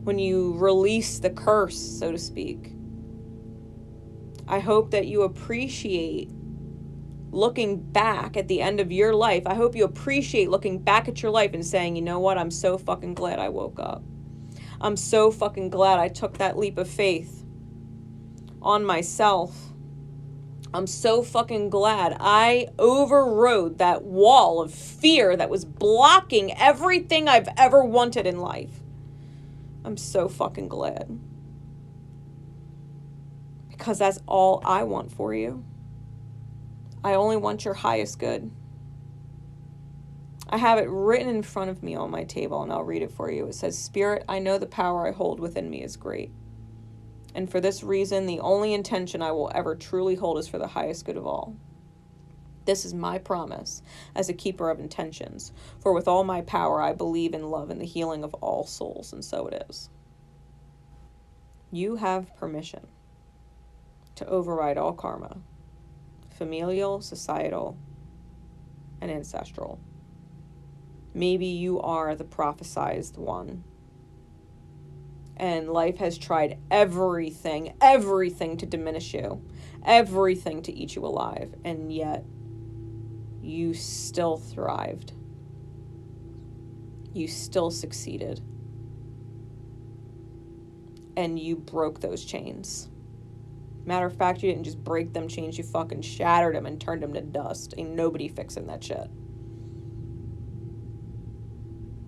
When you release the curse, so to speak. I hope that you appreciate looking back at the end of your life. I hope you appreciate looking back at your life and saying, you know what, I'm so fucking glad I woke up. I'm so fucking glad I took that leap of faith on myself. I'm so fucking glad I overrode that wall of fear that was blocking everything I've ever wanted in life. I'm so fucking glad. Because that's all I want for you. I only want your highest good. I have it written in front of me on my table, and I'll read it for you. It says, Spirit, I know the power I hold within me is great. And for this reason, the only intention I will ever truly hold is for the highest good of all. This is my promise as a keeper of intentions. For with all my power, I believe in love and the healing of all souls, and so it is. You have permission to override all karma, familial, societal, and ancestral. Maybe you are the prophesized one. And life has tried everything to diminish you, everything to eat you alive, and yet you still thrived. You still succeeded. And you broke those chains. Matter of fact, you didn't just break them chains, you fucking shattered them and turned them to dust. Ain't nobody fixing that shit.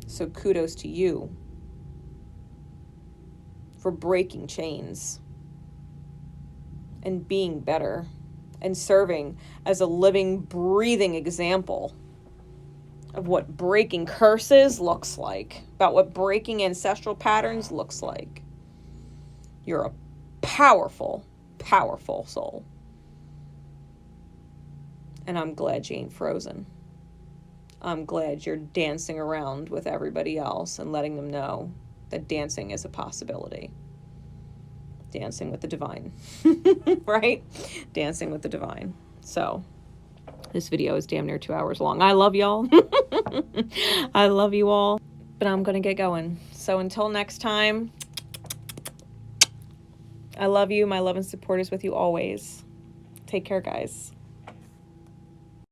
So kudos to you for breaking chains and being better and serving as a living, breathing example of what breaking curses looks like, about what breaking ancestral patterns looks like. You're a powerful soul. And I'm glad you ain't frozen. I'm glad you're dancing around with everybody else and letting them know that dancing is a possibility. Dancing with the divine. Right? Dancing with the divine. So, this video is damn near 2 hours long. I love y'all. I love you all. But I'm going to get going. So until next time, I love you. My love and support is with you always. Take care, guys.